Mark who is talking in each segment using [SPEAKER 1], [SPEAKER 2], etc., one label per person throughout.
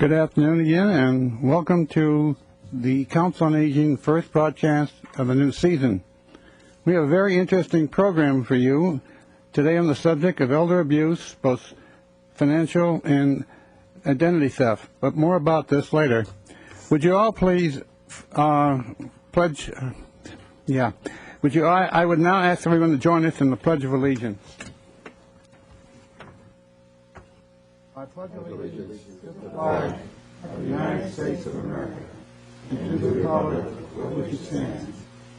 [SPEAKER 1] Good afternoon again, and welcome to the Council on Aging first broadcast of the new season. We have a very interesting program for you today on the subject of elder abuse, both financial and identity theft, but more about this later. Would you all please pledge? I would now ask everyone to join us in the Pledge of Allegiance. I pledge allegiance to the flag of the United States of America and to the republic for which it stands,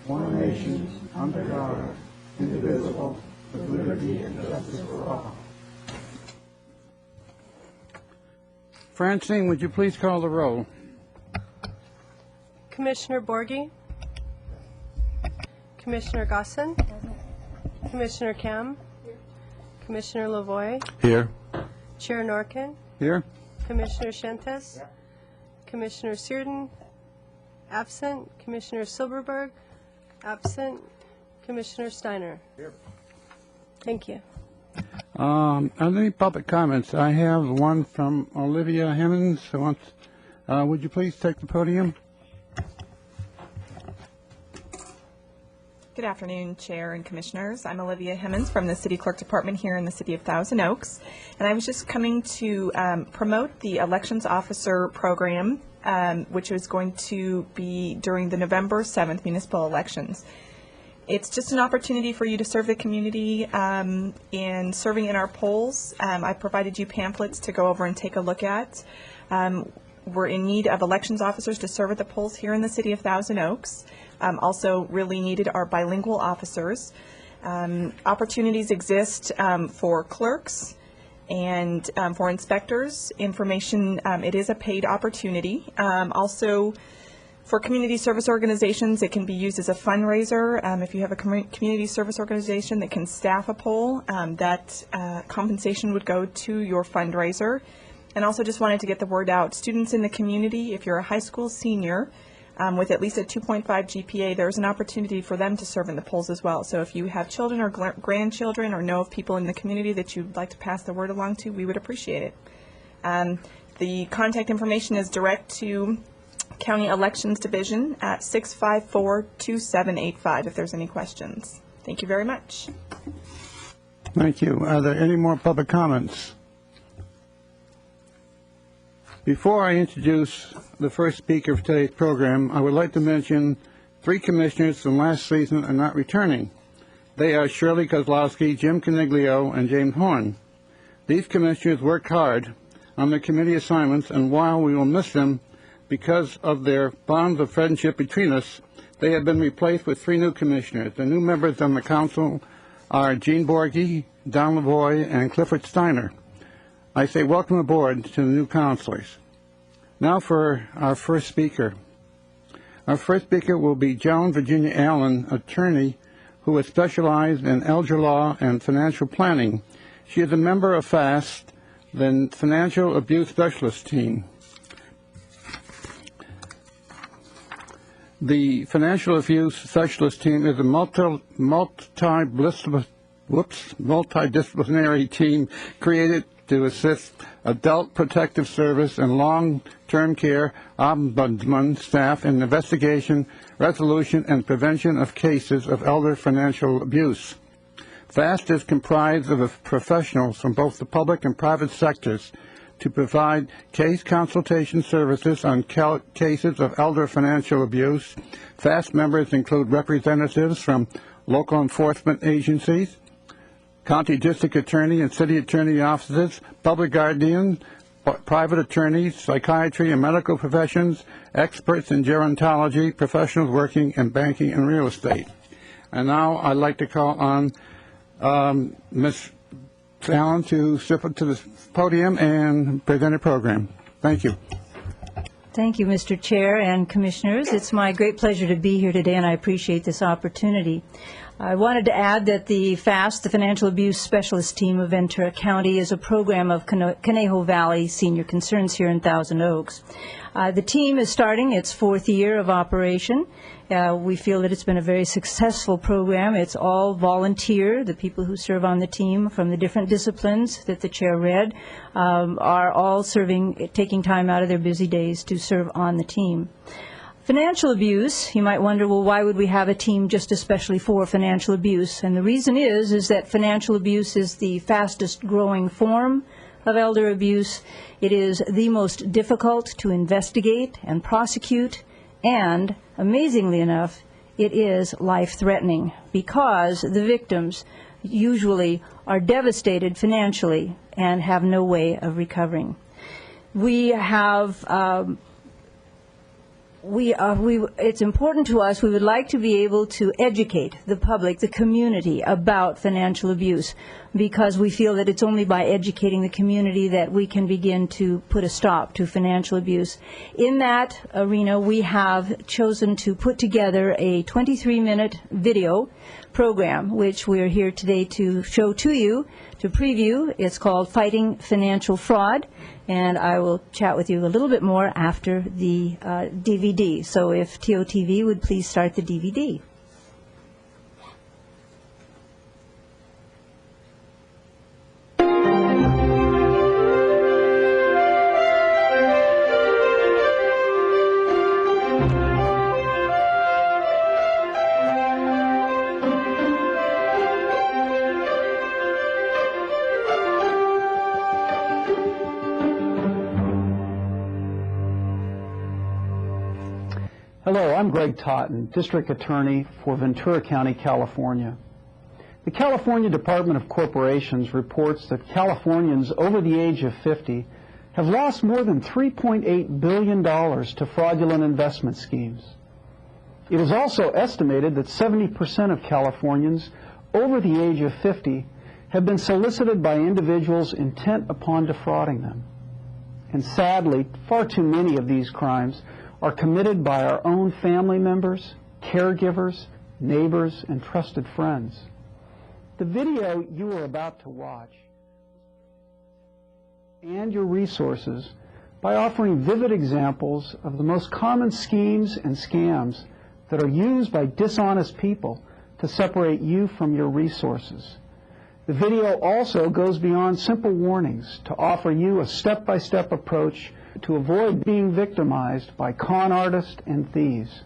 [SPEAKER 1] one nation, under God, indivisible, with liberty and justice for all. Francine, would you please call the roll?
[SPEAKER 2] Commissioner Borghi? Commissioner Gosson? Commissioner Kam? Commissioner Lavoie?
[SPEAKER 1] Here.
[SPEAKER 2] Chair Norkin?
[SPEAKER 1] Here.
[SPEAKER 2] Commissioner Shentes? Yeah. Commissioner Searden? Absent. Commissioner Silberberg? Absent. Commissioner Steiner? Here. Thank you.
[SPEAKER 1] Are there any public comments? I have one from Olivia Hemmons. Would you please take the podium?
[SPEAKER 3] Good afternoon, Chair and Commissioners. I'm Olivia Hemmons from the City Clerk Department here in the City of Thousand Oaks, and I was just coming to promote the Elections Officer Program, which is going to be during the November 7th municipal elections. It's just an opportunity for you to serve the community in serving in our polls. I provided you pamphlets to go over and take a look at. We're in need of elections officers to serve at the polls here in the City of Thousand Oaks. Also really needed are bilingual officers. Opportunities exist for clerks and for inspectors. Information, it is a paid opportunity. Also for community service organizations, it can be used as a fundraiser. If you have a community service organization that can staff a poll, that compensation would go to your fundraiser. And also just wanted to get the word out. Students in the community, if you're a high school senior with at least a 2.5 GPA, there's an opportunity for them to serve in the polls as well. So if you have children or grandchildren or know of people in the community that you'd like to pass the word along to, we would appreciate it. The contact information is direct to County Elections Division at 654-2785 if there's any questions. Thank you very much.
[SPEAKER 1] Thank you. Are there any more public comments? Before I introduce the first speaker of today's program, I would like to mention 3 commissioners from last season are not returning. They are Shirley Kozlowski, Jim Coniglio, and James Horn. These commissioners worked hard on their committee assignments, and while we will miss them because of their bonds of friendship between us, they have been replaced with 3 new commissioners. The new members on the council are Jean Borghi, Don Lavoie, and Clifford Steiner. I say welcome aboard to the new councilors. Now for our first speaker. Our first speaker will be Joan Virginia Allen, attorney who has specialized in elder law and financial planning. She is a member of FAST, the Financial Abuse Specialist Team. The Financial Abuse Specialist Team is a multidisciplinary team created to assist adult protective service and long-term care ombudsman staff in investigation, resolution, and prevention of cases of elder financial abuse. FAST is comprised of professionals from both the public and private sectors to provide case consultation services on cases of elder financial abuse. FAST members include representatives from local enforcement agencies, county district attorney and city attorney offices, public guardians, private attorneys, psychiatry and medical professions, experts in gerontology, professionals working in banking and real estate. And now I'd like to call on Ms. Allen to step up to the podium and present a program. Thank you.
[SPEAKER 4] Thank you, Mr. Chair and Commissioners. It's my great pleasure to be here today, and I appreciate this opportunity. I wanted to add that the FAST, the Financial Abuse Specialist Team of Ventura County, is a program of Conejo Valley Senior Concerns here in Thousand Oaks. The team is starting its 4th year of operation. We feel that it's been a very successful program. It's all volunteer. The people who serve on the team from the different disciplines that the chair read are all taking time out of their busy days to serve on the team. Financial abuse, you might wonder, well, why would we have a team just especially for financial abuse? And the reason is that financial abuse is the fastest growing form of elder abuse. It is the most difficult to investigate and prosecute, and amazingly enough, it is life-threatening because the victims usually are devastated financially and have no way of recovering. It's important to us, we would like to be able to educate the public, the community, about financial abuse, because we feel that it's only by educating the community that we can begin to put a stop to financial abuse. In that arena, we have chosen to put together a 23-minute video program, which we are here today to show to you, to preview. It's called Fighting Financial Fraud, and I will chat with you a little bit more after the DVD. So if TOTV would please start the DVD.
[SPEAKER 5] Hello, I'm Greg Totten, District Attorney for Ventura County, California. The California Department of Corporations reports that Californians over the age of 50 have lost more than $3.8 billion to fraudulent investment schemes. It is also estimated that 70% of Californians over the age of 50 have been solicited by individuals intent upon defrauding them. And sadly, far too many of these crimes are committed by our own family members, caregivers, neighbors, and trusted friends. The video you are about to watch and your resources by offering vivid examples of the most common schemes and scams that are used by dishonest people to separate you from your resources. The video also goes beyond simple warnings to offer you a step-by-step approach to avoid being victimized by con artists and thieves.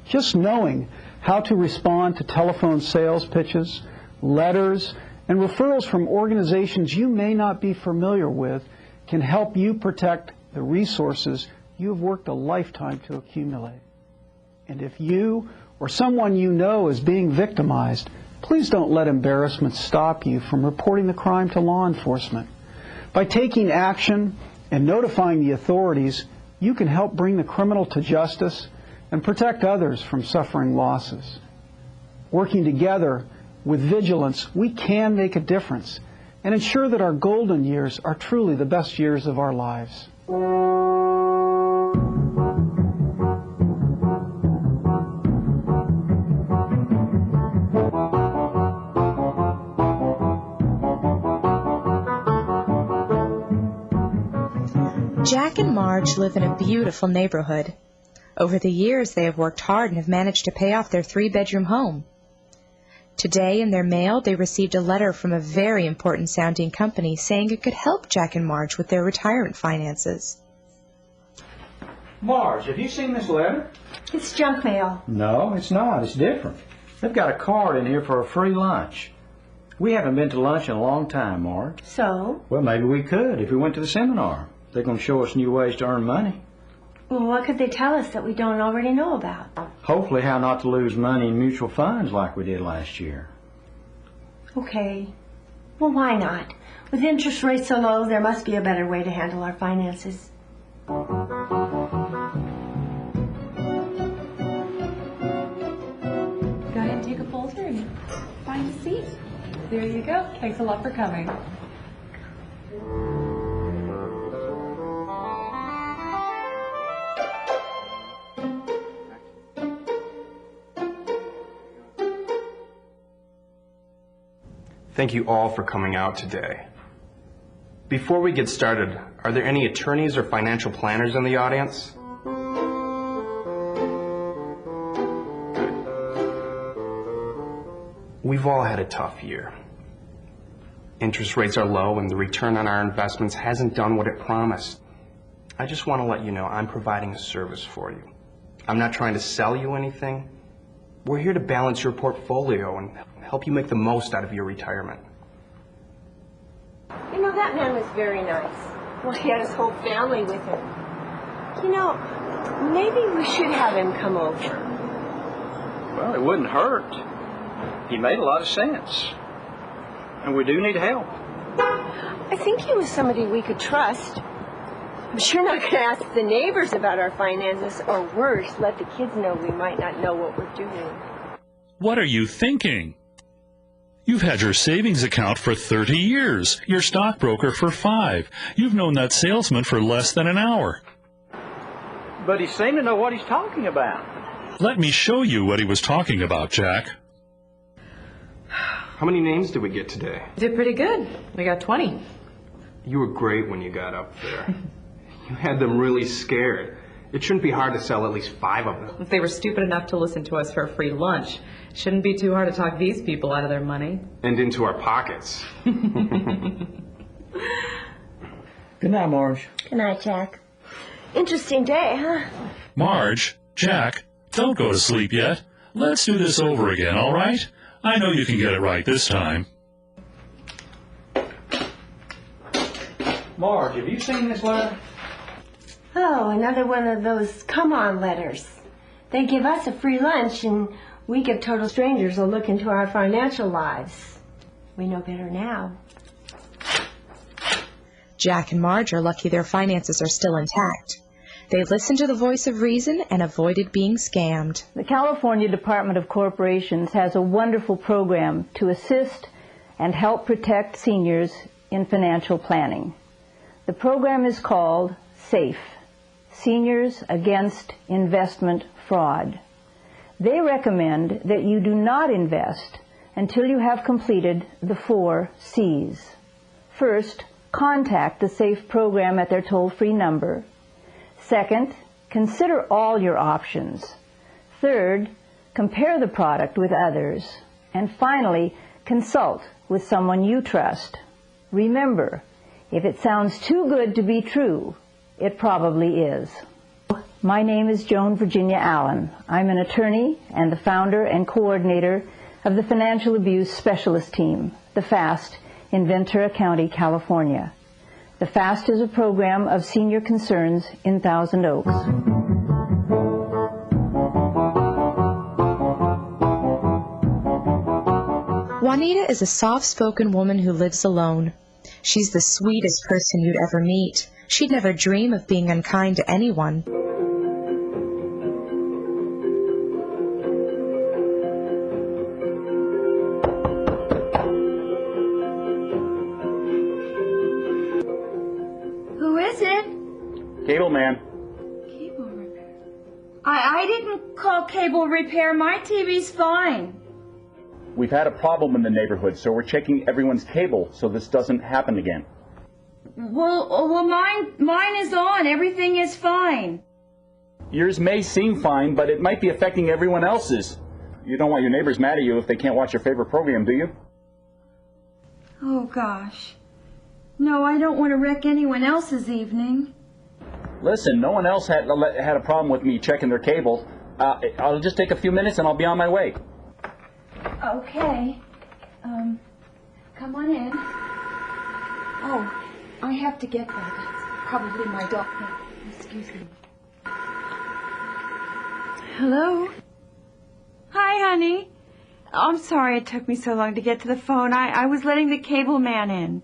[SPEAKER 5] Just knowing how to respond to telephone sales pitches, letters, and referrals from organizations you may not be familiar with can help you protect the resources you have worked a lifetime to accumulate. And if you or someone you know is being victimized, please don't let embarrassment stop you from reporting the crime to law enforcement. By taking action and notifying the authorities, you can help bring the criminal to justice and protect others from suffering losses. Working together with vigilance, we can make a difference and ensure that our golden years are truly the best years of our lives.
[SPEAKER 6] Jack and Marge live in a beautiful neighborhood. Over the years, they have worked hard and have managed to pay off their 3-bedroom home. Today, in their mail, they received a letter from a very important sounding company saying it could help Jack and Marge with their retirement finances.
[SPEAKER 7] Marge, have you seen this letter?
[SPEAKER 8] It's junk mail.
[SPEAKER 7] No, it's not. It's different. They've got a card in here for a free lunch. We haven't been to lunch in a long time, Marge.
[SPEAKER 8] So?
[SPEAKER 7] Well, maybe we could if we went to the seminar. They're going to show us new ways to earn money.
[SPEAKER 8] Well, what could they tell us that we don't already know about?
[SPEAKER 7] Hopefully how not to lose money in mutual funds like we did last year.
[SPEAKER 8] Okay. Well, why not? With interest rates so low, there must be a better way to handle our finances.
[SPEAKER 6] Go ahead and take a folder and find a seat. There you go. Thanks a lot for coming.
[SPEAKER 9] Thank you all for coming out today. Before we get started, are there any attorneys or financial planners in the audience? Good. We've all had a tough year. Interest rates are low and the return on our investments hasn't done what it promised. I just want to let you know I'm providing a service for you. I'm not trying to sell you anything. We're here to balance your portfolio and help you make the most out of your retirement.
[SPEAKER 8] You know, that man was very nice. Well, he had his whole family with him. You know, maybe we should have him come over.
[SPEAKER 7] Well, it wouldn't hurt. He made a lot of sense. And we do need help.
[SPEAKER 8] I think he was somebody we could trust. I'm sure not going to ask the neighbors about our finances, or worse, let the kids know we might not know what we're doing.
[SPEAKER 10] What are you thinking? You've had your savings account for 30 years, your stockbroker for 5. You've known that salesman for less than an hour.
[SPEAKER 7] But he seemed to know what he's talking about.
[SPEAKER 10] Let me show you what he was talking about, Jack.
[SPEAKER 9] How many names did we get today?
[SPEAKER 11] Did pretty good. We got 20.
[SPEAKER 9] You were great when you got up there. You had them really scared. It shouldn't be hard to sell at least 5 of them.
[SPEAKER 11] If they were stupid enough to listen to us for a free lunch, it shouldn't be too hard to talk these people out of their money.
[SPEAKER 9] And into our pockets.
[SPEAKER 7] Good night, Marge.
[SPEAKER 8] Good night, Jack. Interesting day, huh?
[SPEAKER 10] Marge, Jack, don't go to sleep yet. Let's do this over again, all right? I know you can get it right this time.
[SPEAKER 7] Marge, have you seen this letter?
[SPEAKER 8] Oh, another one of those come-on letters. They give us a free lunch, and we give total strangers a look into our financial lives. We know better now.
[SPEAKER 6] Jack and Marge are lucky their finances are still intact. They listened to the voice of reason and avoided being scammed.
[SPEAKER 4] The California Department of Corporations has a wonderful program to assist and help protect seniors in financial planning. The program is called SAFE, Seniors Against Investment Fraud. They recommend that you do not invest until you have completed the 4 C's. First, contact the SAFE program at their toll-free number. Second, consider all your options. Third, compare the product with others. And finally, consult with someone you trust. Remember, if it sounds too good to be true, it probably is. My name is Joan Virginia Allen. I'm an attorney and the founder and coordinator of the Financial Abuse Specialist Team, the FAST, in Ventura County, California. The FAST is a program of senior concerns in Thousand Oaks.
[SPEAKER 6] Juanita is a soft-spoken woman who lives alone. She's the sweetest person you'd ever meet. She'd never dream of being unkind to anyone.
[SPEAKER 8] Who is it?
[SPEAKER 7] Cable man.
[SPEAKER 8] Cable repair. I didn't call cable repair. My TV's fine.
[SPEAKER 12] We've had a problem in the neighborhood, so we're checking everyone's cable so this doesn't happen again.
[SPEAKER 8] Well, mine is on. Everything is fine.
[SPEAKER 12] Yours may seem fine, but it might be affecting everyone else's. You don't want your neighbors mad at you if they can't watch your favorite program, do you?
[SPEAKER 8] Oh, gosh. No, I don't want to wreck anyone else's evening.
[SPEAKER 12] Listen, no one else had a problem with me checking their cable. I'll just take a few minutes and I'll be on my way.
[SPEAKER 8] Okay. Come on in. Oh, I have to get there. That's probably my dog. Excuse me. Hello? Hi, honey. I'm sorry it took me so long to get to the phone. I was letting the cable man in.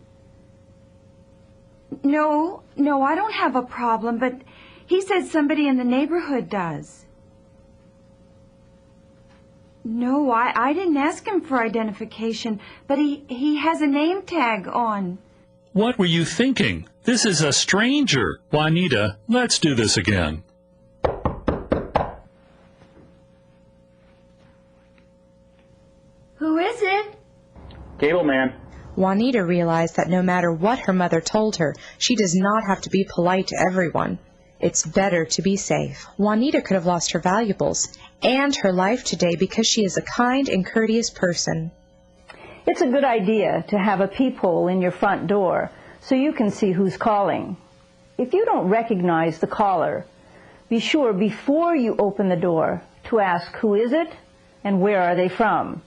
[SPEAKER 8] No, I don't have a problem, but he said somebody in the neighborhood does. No, I didn't ask him for identification, but he has a name tag on.
[SPEAKER 10] What were you thinking? This is a stranger. Juanita, let's do this again.
[SPEAKER 8] Who is it?
[SPEAKER 12] Cable man.
[SPEAKER 6] Juanita realized that no matter what her mother told her, she does not have to be polite to everyone. It's better to be safe. Juanita could have lost her valuables and her life today because she is a kind and courteous person.
[SPEAKER 4] It's a good idea to have a peephole in your front door so you can see who's calling. If you don't recognize the caller, be sure before you open the door to ask who is it and where are they from.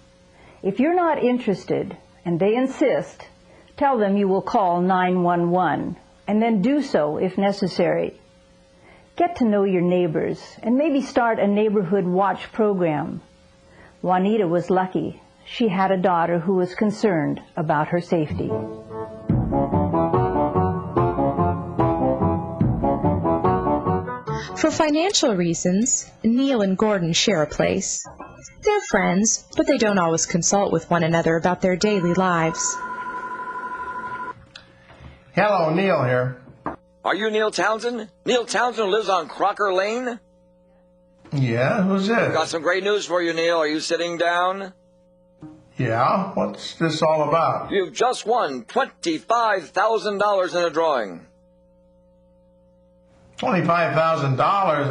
[SPEAKER 4] If you're not interested and they insist, tell them you will call 911 and then do so if necessary. Get to know your neighbors and maybe start a neighborhood watch program. Juanita was lucky. She had a daughter who was concerned about her safety.
[SPEAKER 6] For financial reasons, Neil and Gordon share a place. They're friends, but they don't always consult with one another about their daily lives.
[SPEAKER 13] Hello, Neil here.
[SPEAKER 14] Are you Neil Townsend? Neil Townsend lives on Crocker Lane?
[SPEAKER 13] Yeah, who's this?
[SPEAKER 14] Got some great news for you, Neil. Are you sitting down?
[SPEAKER 13] Yeah, what's this all about?
[SPEAKER 14] You've just won $25,000 in a drawing.
[SPEAKER 13] $25,000?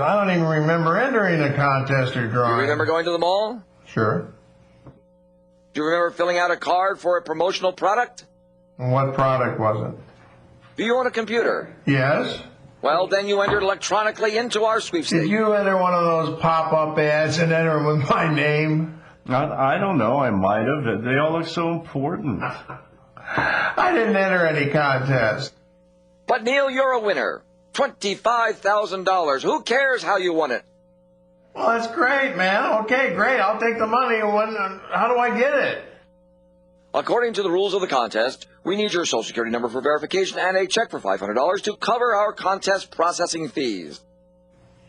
[SPEAKER 13] I don't even remember entering a contest or drawing.
[SPEAKER 14] You remember going to the mall?
[SPEAKER 13] Sure.
[SPEAKER 14] Do you remember filling out a card for a promotional product?
[SPEAKER 13] What product was it?
[SPEAKER 14] Do you own a computer?
[SPEAKER 13] Yes.
[SPEAKER 14] Well, then you entered electronically into our sweepstakes.
[SPEAKER 13] Did you enter one of those pop-up ads and enter them with my name?
[SPEAKER 15] I don't know. I might have. They all look so important.
[SPEAKER 13] I didn't enter any contest.
[SPEAKER 14] But, Neil, you're a winner. $25,000. Who cares how you won it?
[SPEAKER 13] Well, that's great, man. Okay, great. I'll take the money. How do I get it?
[SPEAKER 14] According to the rules of the contest, we need your Social Security number for verification and a check for $500 to cover our contest processing fees.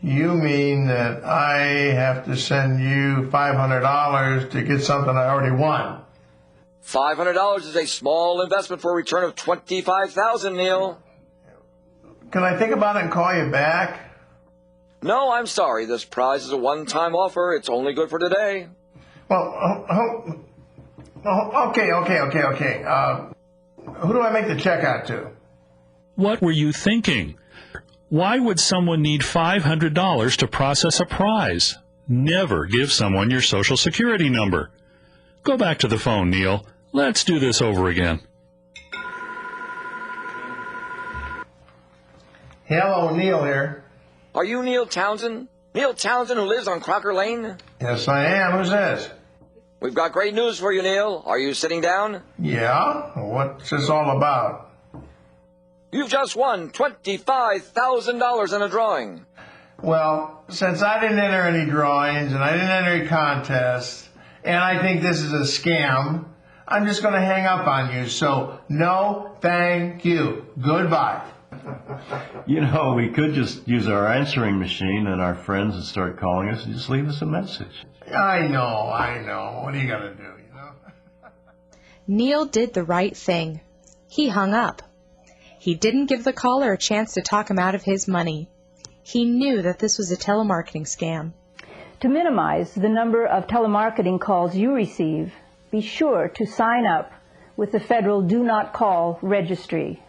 [SPEAKER 13] You mean that I have to send you $500 to get something I already won?
[SPEAKER 14] $500 is a small investment for a return of $25,000, Neil.
[SPEAKER 13] Can I think about it and call you back?
[SPEAKER 14] No, I'm sorry. This prize is a one-time offer. It's only good for today.
[SPEAKER 13] Well, okay. Who do I make the check out to?
[SPEAKER 10] What were you thinking? Why would someone need $500 to process a prize? Never give someone your Social Security number. Go back to the phone, Neil. Let's do this over again.
[SPEAKER 13] Hello, Neil here.
[SPEAKER 14] Are you Neil Townsend? Neil Townsend who lives on Crocker Lane?
[SPEAKER 13] Yes, I am. Who's this?
[SPEAKER 14] We've got great news for you, Neil. Are you sitting down?
[SPEAKER 13] Yeah? What's this all about?
[SPEAKER 14] You've just won $25,000 in a drawing.
[SPEAKER 13] Well, since I didn't enter any drawings and I didn't enter any contests, and I think this is a scam, I'm just going to hang up on you. So, no, thank you. Goodbye.
[SPEAKER 15] You know, we could just use our answering machine and our friends and start calling us and just leave us a message.
[SPEAKER 13] I know. What are you going to do, you know?
[SPEAKER 6] Neil did the right thing. He hung up. He didn't give the caller a chance to talk him out of his money. He knew that this was a telemarketing scam.
[SPEAKER 4] To minimize the number of telemarketing calls you receive, be sure to sign up with the Federal Do Not Call Registry.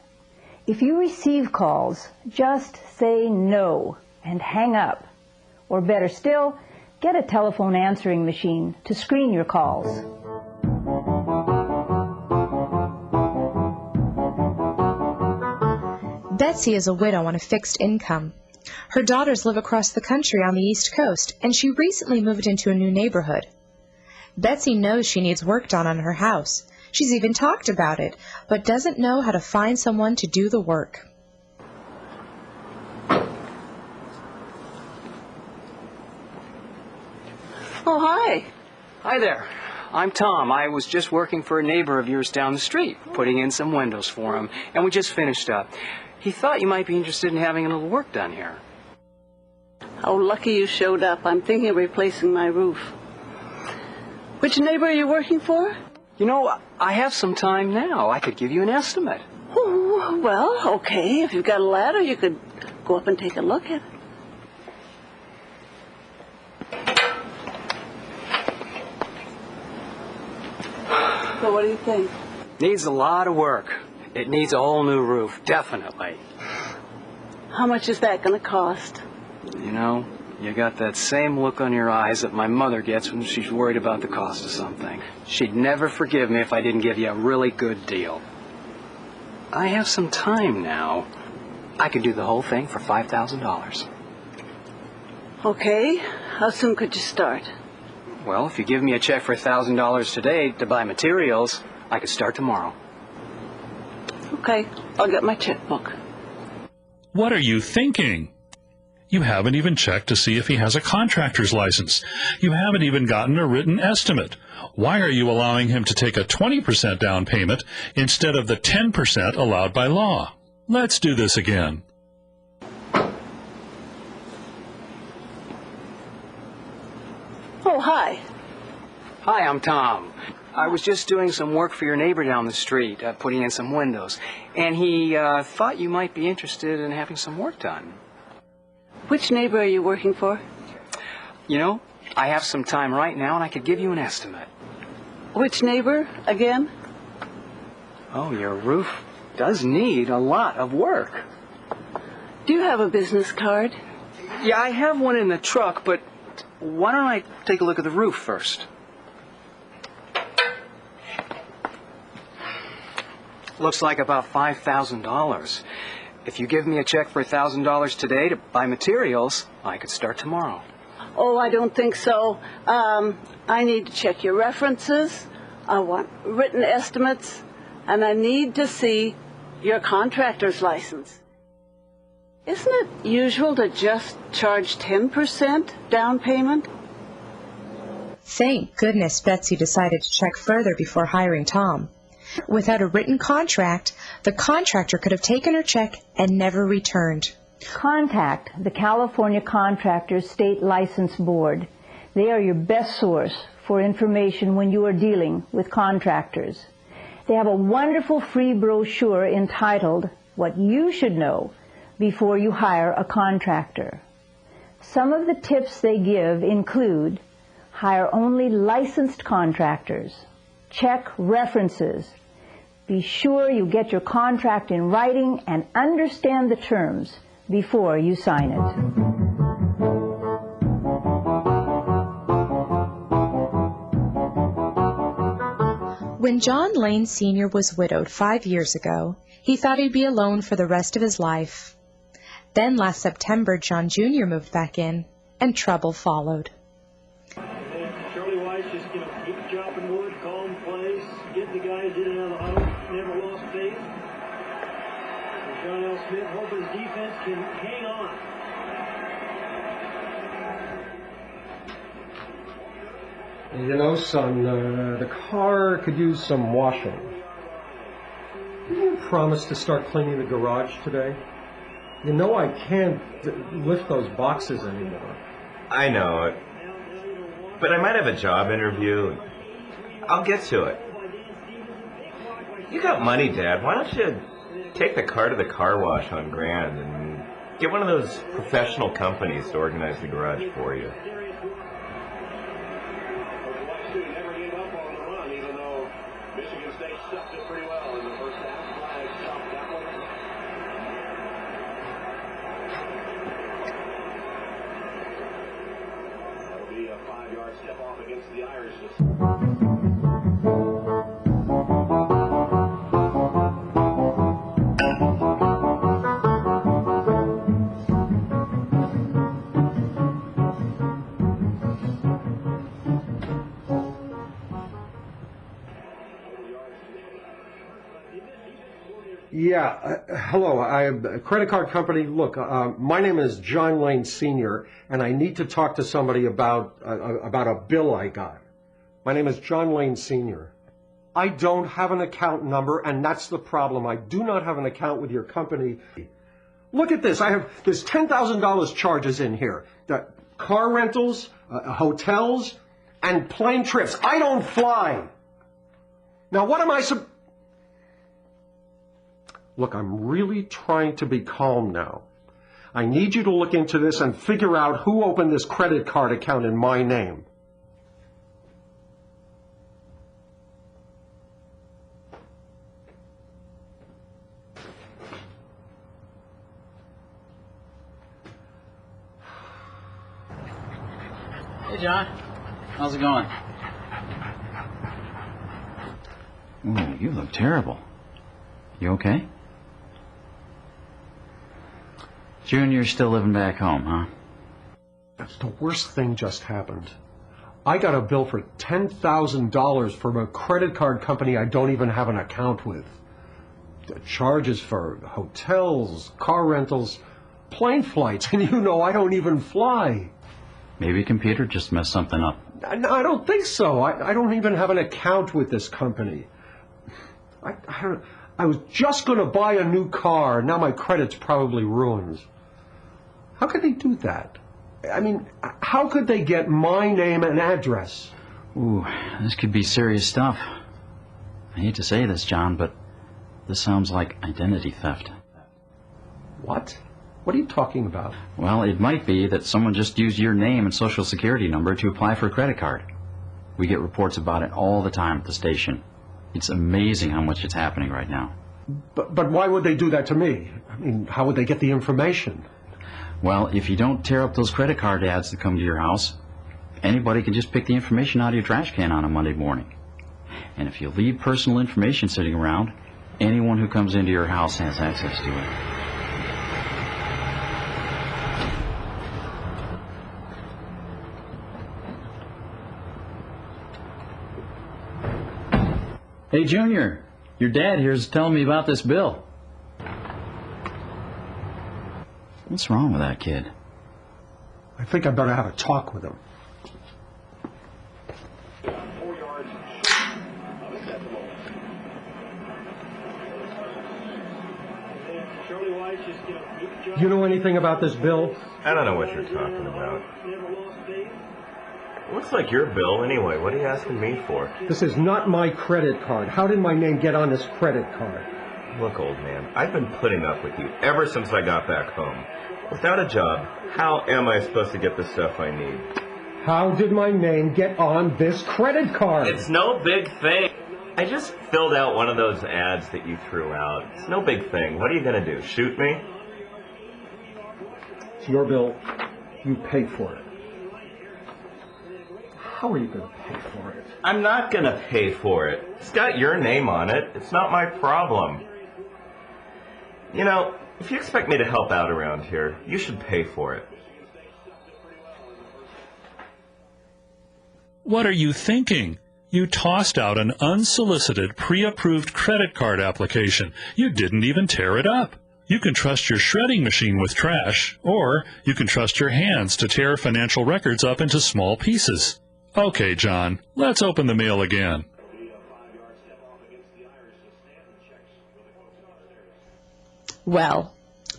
[SPEAKER 4] If you receive calls, just say no and hang up. Or better still, get a telephone answering machine to screen your calls.
[SPEAKER 6] Betsy is a widow on a fixed income. Her daughters live across the country on the East Coast, and she recently moved into a new neighborhood. Betsy knows she needs work done on her house. She's even talked about it, but doesn't know how to find someone to do the work.
[SPEAKER 16] Oh, hi. Hi there. I'm Tom. I was just working for a neighbor of yours down the street, putting in some windows for him, and we just finished up. He thought you might be interested in having a little work done here.
[SPEAKER 17] Oh, lucky you showed up. I'm thinking of replacing my roof. Which neighbor are you working for?
[SPEAKER 16] You know, I have some time now. I could give you an estimate.
[SPEAKER 17] Oh, well, okay. If you've got a ladder, you could go up and take a look at it. what do you think?
[SPEAKER 16] Needs a lot of work. It needs a whole new roof, definitely.
[SPEAKER 17] How much is that going to cost?
[SPEAKER 16] You know, you got that same look on your eyes that my mother gets when she's worried about the cost of something. She'd never forgive me if I didn't give you a really good deal. I have some time now. I could do the whole thing for $5,000.
[SPEAKER 17] Okay. How soon could you start?
[SPEAKER 16] Well, if you give me a check for $1,000 today to buy materials, I could start tomorrow.
[SPEAKER 17] Okay. I'll get my checkbook.
[SPEAKER 10] What are you thinking? You haven't even checked to see if he has a contractor's license. You haven't even gotten a written estimate. Why are you allowing him to take a 20% down payment instead of the 10% allowed by law? Let's do this again.
[SPEAKER 17] Oh, hi.
[SPEAKER 16] Hi, I'm Tom. I was just doing some work for your neighbor down the street, putting in some windows, and he thought you might be interested in having some work done.
[SPEAKER 17] Which neighbor are you working for?
[SPEAKER 16] You know, I have some time right now, and I could give you an estimate.
[SPEAKER 17] Which neighbor, again?
[SPEAKER 16] Oh, your roof does need a lot of work.
[SPEAKER 17] Do you have a business card?
[SPEAKER 16] Yeah, I have one in the truck, but why don't I take a look at the roof first? Looks like about $5,000. If you give me a check for $1,000 today to buy materials, I could start tomorrow.
[SPEAKER 17] Oh, I don't think so. I need to check your references. I want written estimates. And I need to see your contractor's license. Isn't it usual to just charge 10% down payment?
[SPEAKER 6] Thank goodness Betsy decided to check further before hiring Tom. Without a written contract, the contractor could have taken her check and never returned.
[SPEAKER 4] Contact the California Contractors State License Board. They are your best source for information when you are dealing with contractors. They have a wonderful free brochure entitled, What You Should Know Before You Hire a Contractor. Some of the tips they give include, hire only licensed contractors, check references, be sure you get your contract in writing and understand the terms before you sign it.
[SPEAKER 6] When John Lane Sr. was widowed 5 years ago, he thought he'd be alone for the rest of his life. Then last September, John Jr. moved back in, and trouble followed.
[SPEAKER 18] Charlie Weiss just, keep chopping wood, calm place, get the guys in and out of the huddle, never lost faith. And John L. Smith hoping his defense can hang on.
[SPEAKER 19] You know, son, the car could use some washing. Did you promise to start cleaning the garage today? You know I can't lift those boxes anymore.
[SPEAKER 20] I know it. But I might have a job interview. I'll get to it. You got money, Dad. Why don't you take the car to the car wash on Grand and get one of those professional companies to organize the garage for you?
[SPEAKER 19] Yeah, hello, I'm a credit card company. Look, my name is John Lane Sr., and I need to talk to somebody about a bill I got. My name is John Lane Sr. I don't have an account number, and that's the problem. I do not have an account with your company. Look at this. There's $10,000 charges in here. Car rentals, hotels, and plane trips. I don't fly. Now, what am I Look, I'm really trying to be calm now. I need you to look into this and figure out who opened this credit card account in my name.
[SPEAKER 21] Hey, John. How's it going?
[SPEAKER 22] Ooh, you look terrible. You okay? Junior's still living back home, huh?
[SPEAKER 19] That's the worst thing just happened. I got a bill for $10,000 from a credit card company I don't even have an account with. The charges for hotels, car rentals, plane flights, and you know I don't even fly.
[SPEAKER 22] Maybe a computer just messed something up.
[SPEAKER 19] No, I don't think so. I don't even have an account with this company. I was just going to buy a new car. Now my credit's probably ruined. How could they do that? I mean, how could they get my name and address?
[SPEAKER 22] Ooh, this could be serious stuff. I hate to say this, John, but this sounds like identity theft.
[SPEAKER 19] What? What are you talking about?
[SPEAKER 22] Well, it might be that someone just used your name and social security number to apply for a credit card. We get reports about it all the time at the station. It's amazing how much it's happening right now.
[SPEAKER 19] But why would they do that to me? I mean, how would they get the information?
[SPEAKER 22] Well, if you don't tear up those credit card ads that come to your house, anybody can just pick the information out of your trash can on a Monday morning. And if you leave personal information sitting around, anyone who comes into your house has access to it. Hey, Junior, your dad here's telling me about this bill. What's wrong with that kid?
[SPEAKER 19] I think I better have a talk with him. You know anything about this bill?
[SPEAKER 20] I don't know what you're talking about. Looks like your bill anyway. What are you asking me for?
[SPEAKER 19] This is not my credit card. How did my name get on this credit card?
[SPEAKER 20] Look, old man, I've been putting up with you ever since I got back home. Without a job, how am I supposed to get the stuff I need?
[SPEAKER 19] How did my name get on this credit card?
[SPEAKER 20] It's no big thing. I just filled out one of those ads that you threw out. It's no big thing. What are you going to do, shoot me?
[SPEAKER 19] It's your bill. You pay for it. How are you going to pay for it?
[SPEAKER 20] I'm not going to pay for it. It's got your name on it. It's not my problem. You know, if you expect me to help out around here, you should pay for it.
[SPEAKER 10] What are you thinking? You tossed out an unsolicited, pre-approved credit card application. You didn't even tear it up. You can trust your shredding machine with trash, or you can trust your hands to tear financial records up into small pieces. Okay, John, let's open the mail again.
[SPEAKER 6] Well,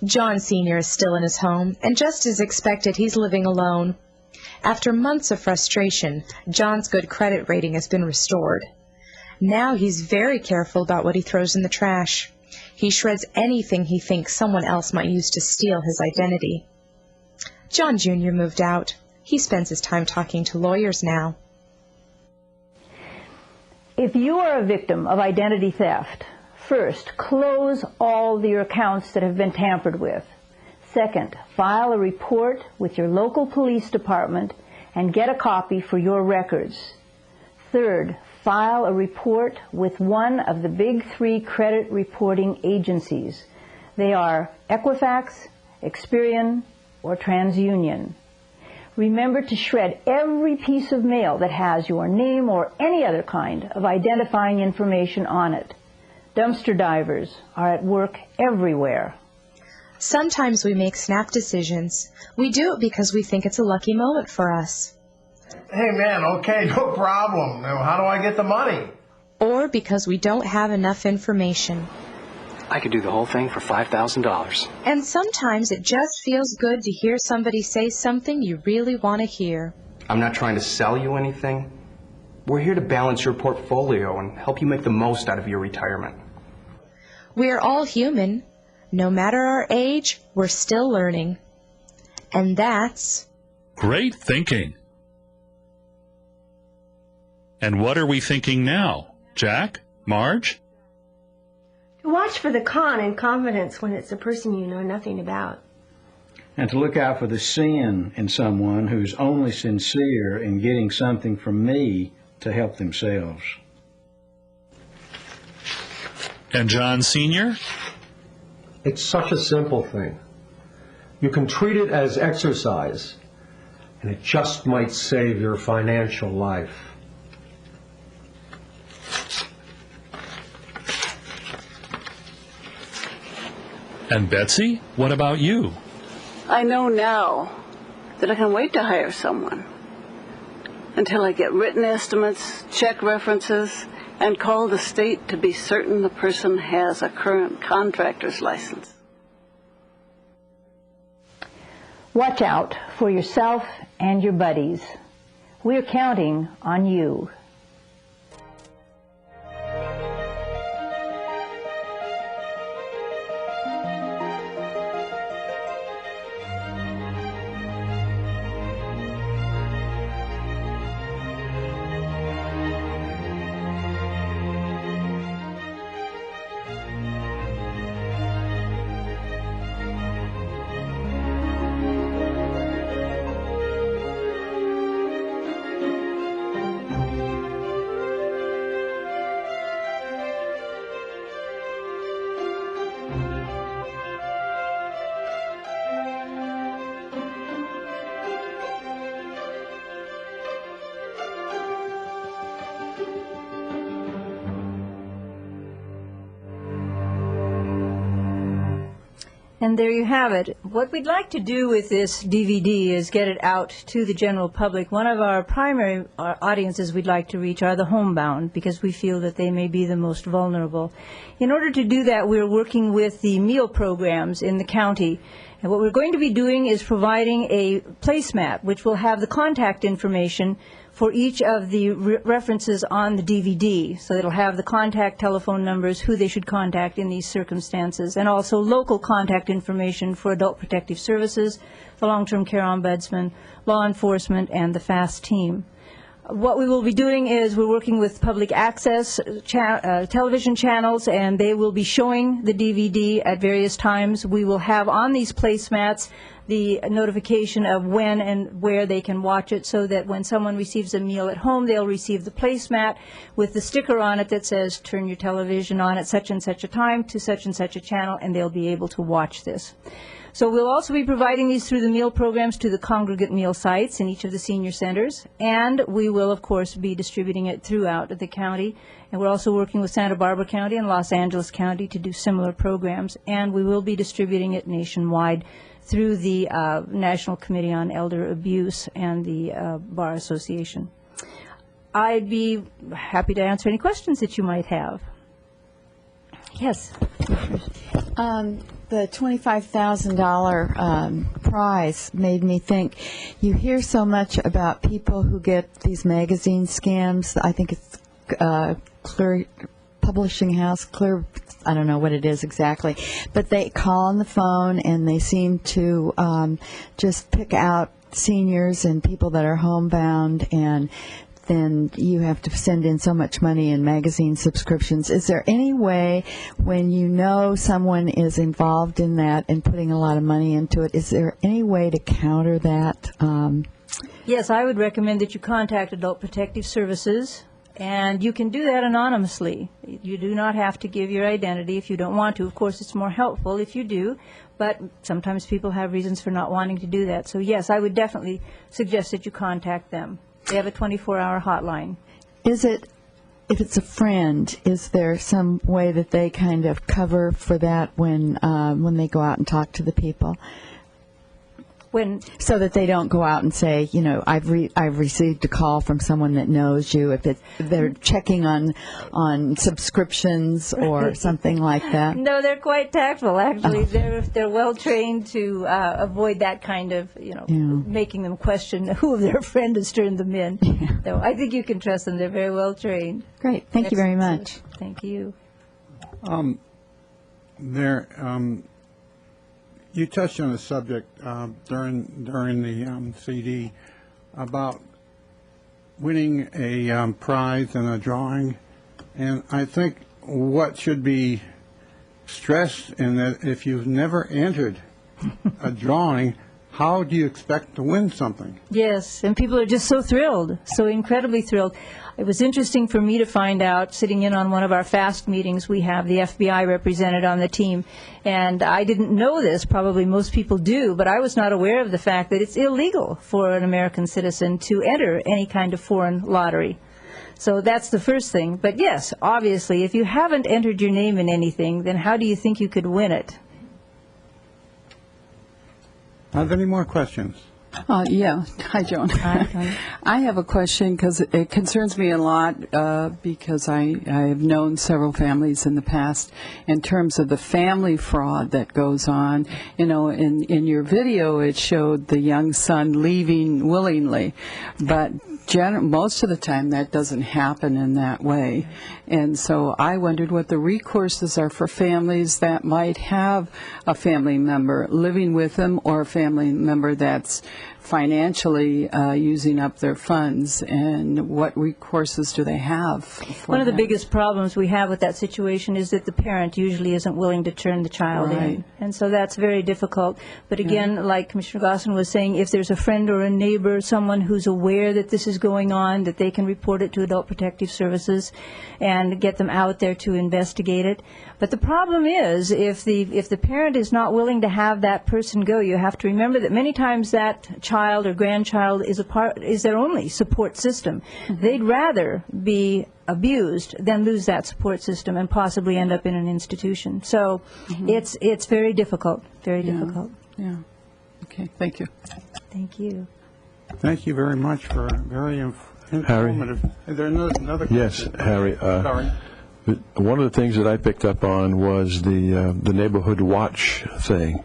[SPEAKER 6] John Sr. is still in his home, and just as expected, he's living alone. After months of frustration, John's good credit rating has been restored. Now he's very careful about what he throws in the trash. He shreds anything he thinks someone else might use to steal his identity. John Jr. moved out. He spends his time talking to lawyers now.
[SPEAKER 4] If you are a victim of identity theft, first, close all your accounts that have been tampered with. Second, file a report with your local police department and get a copy for your records. Third, file a report with one of the big three credit reporting agencies. They are Equifax, Experian, or TransUnion. Remember to shred every piece of mail that has your name or any other kind of identifying information on it. Dumpster divers are at work everywhere.
[SPEAKER 6] Sometimes we make snap decisions. We do it because we think it's a lucky moment for us.
[SPEAKER 13] Hey, man, okay, no problem. Now, how do I get the money?
[SPEAKER 6] Or because we don't have enough information.
[SPEAKER 16] I could do the whole thing for $5,000.
[SPEAKER 6] And sometimes it just feels good to hear somebody say something you really want to hear.
[SPEAKER 9] I'm not trying to sell you anything. We're here to balance your portfolio and help you make the most out of your retirement.
[SPEAKER 6] We are all human. No matter our age, we're still learning. And that's...
[SPEAKER 10] Great thinking. And what are we thinking now? Jack? Marge?
[SPEAKER 8] To watch for the con in confidence when it's a person you know nothing about.
[SPEAKER 2] and to look out for the sin in someone who's only sincere in getting something from me to help themselves.
[SPEAKER 10] And John Sr.?
[SPEAKER 19] It's such a simple thing. You can treat it as exercise, and it just might save your financial life.
[SPEAKER 10] And Betsy, what about you?
[SPEAKER 17] I know now that I can wait to hire someone until I get written estimates, check references, and call the state to be certain the person has a current contractor's license.
[SPEAKER 4] Watch out for yourself and your buddies. We're counting on you. And there you have it. What we'd like to do with this DVD is get it out to the general public. One of our primary audiences we'd like to reach are the homebound, because we feel that they may be the most vulnerable. In order to do that, we're working with the meal programs in the county. And what we're going to be doing is providing a placemat, which will have the contact information for each of the references on the DVD. So it'll have the contact telephone numbers, who they should contact in these circumstances, and also local contact information for Adult Protective Services, the Long-Term Care Ombudsman, law enforcement, and the FAST team. What we will be doing is we're working with public access television channels, and they will be showing the DVD at various times. We will have on these placemats the notification of when and where they can watch it, so that when someone receives a meal at home, they'll receive the placemat with the sticker on it that says, turn your television on at such and such a time to such and such a channel, and they'll be able to watch this. So we'll also be providing these through the meal programs to the congregate meal sites in each of the senior centers, and we will, of course, be distributing it throughout the county. And we're also working with Santa Barbara County and Los Angeles County to do similar programs, and we will be distributing it nationwide through the National Committee on Elder Abuse and the Bar Association. I'd be happy to answer any questions that you might have. Yes.
[SPEAKER 3] The $25,000 prize made me think. You hear so much about people who get these magazine scams. I think it's Clear Publishing House, Clear, I don't know what it is exactly, but they call on the phone and they seem to just pick out seniors and people that are homebound, and then you have to send in so much money in magazine subscriptions. Is there any way, when you know someone is involved in that and putting a lot of money into it, is there any way to counter that?
[SPEAKER 4] Yes, I would recommend that you contact Adult Protective Services, and you can do that anonymously. You do not have to give your identity if you don't want to. Of course, it's more helpful if you do, but sometimes people have reasons for not wanting to do that. So yes, I would definitely suggest that you contact them. They have a 24-hour hotline.
[SPEAKER 3] Is it, if it's a friend, is there some way that they kind of cover for that when they go out and talk to the people? So that they don't go out and say, you know, I've received a call from someone that knows you, if they're checking on subscriptions or something like that.
[SPEAKER 4] No, they're quite tactful, actually. They're well trained to avoid that kind of, making them question who of their friend has turned them in. So I think you can trust them. They're very well trained.
[SPEAKER 3] Great. Thank you very much.
[SPEAKER 4] Thank you.
[SPEAKER 1] You touched on a subject during the CD about winning a prize in a drawing, and I think what should be stressed in that if you've never entered a drawing, how do you expect to win something?
[SPEAKER 4] Yes, and people are just so thrilled, so incredibly thrilled. It was interesting for me to find out, sitting in on one of our FAST meetings, we have the FBI represented on the team, and I didn't know this, probably most people do, but I was not aware of the fact that it's illegal for an American citizen to enter any kind of foreign lottery. So that's the first thing. But yes, obviously, if you haven't entered your name in anything, then how do you think you could win it?
[SPEAKER 1] Are there any more questions?
[SPEAKER 5] Yeah. Hi, Joan. I have a question because it concerns me a lot because I have known several families in the past in terms of the family fraud that goes on. You know, in your video, it showed the young son leaving willingly, but most of the time that doesn't happen in that way. And so I wondered what the recourses are for families that might have a family member living with them or a family member that's financially using up their funds, and what recourses do they have?
[SPEAKER 4] One of the biggest problems we have with that situation is that the parent usually isn't willing to turn the child in. And so that's very difficult. But again, like Commissioner Gosselin was saying, if there's a friend or a neighbor, someone who's aware that this is going on, that they can report it to Adult Protective Services and get them out there to investigate it. But the problem is, if the parent is not willing to have that person go, you have to remember that many times that child or grandchild is their only support system. They'd rather be abused than lose that support system and possibly end up in an institution. So it's very difficult, very difficult.
[SPEAKER 5] Yeah. Okay. Thank you.
[SPEAKER 4] Thank you.
[SPEAKER 1] Thank you very much for a very informative. Is there another question?
[SPEAKER 11] Yes, Harry.
[SPEAKER 1] Sorry.
[SPEAKER 11] One of the things that I picked up on was the neighborhood watch thing.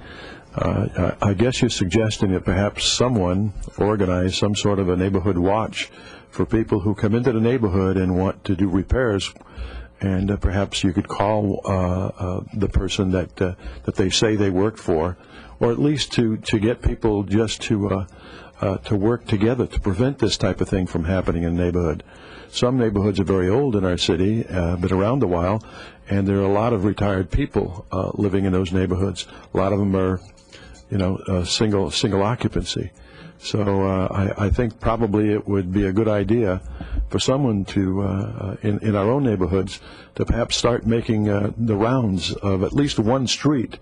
[SPEAKER 11] I guess you're suggesting that perhaps someone organize some sort of a neighborhood watch for people who come into the neighborhood and want to do repairs, and perhaps you could call the person that they say they work for, or at least to get people just to work together to prevent this type of thing from happening in the neighborhood. Some neighborhoods are very old in our city, been around a while, and there are a lot of retired people living in those neighborhoods. A lot of them are, single occupancy. So I think probably it would be a good idea for someone to, in our own neighborhoods, to perhaps start making the rounds of at least one street.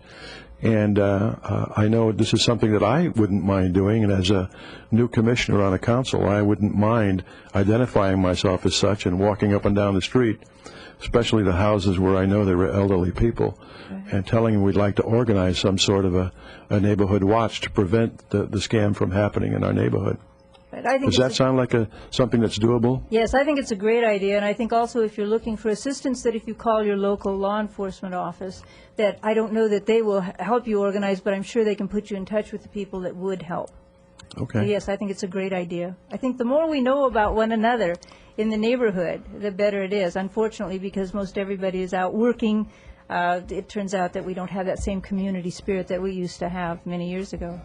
[SPEAKER 11] And I know this is something that I wouldn't mind doing, and as a new commissioner on a council, I wouldn't mind identifying myself as such and walking up and down the street, especially the houses where I know there are elderly people, and telling them we'd like to organize some sort of a neighborhood watch to prevent the scam from happening in our neighborhood. Does that sound like something that's doable?
[SPEAKER 4] Yes, I think it's a great idea, and I think also if you're looking for assistance, that if you call your local law enforcement office, that I don't know that they will help you organize, but I'm sure they can put you in touch with the people that would help.
[SPEAKER 11] Okay.
[SPEAKER 4] Yes, I think it's a great idea. I think the more we know about one another in the neighborhood, the better it is. Unfortunately, because most everybody is out working, it turns out that we don't have that same community spirit that we used to have many years ago.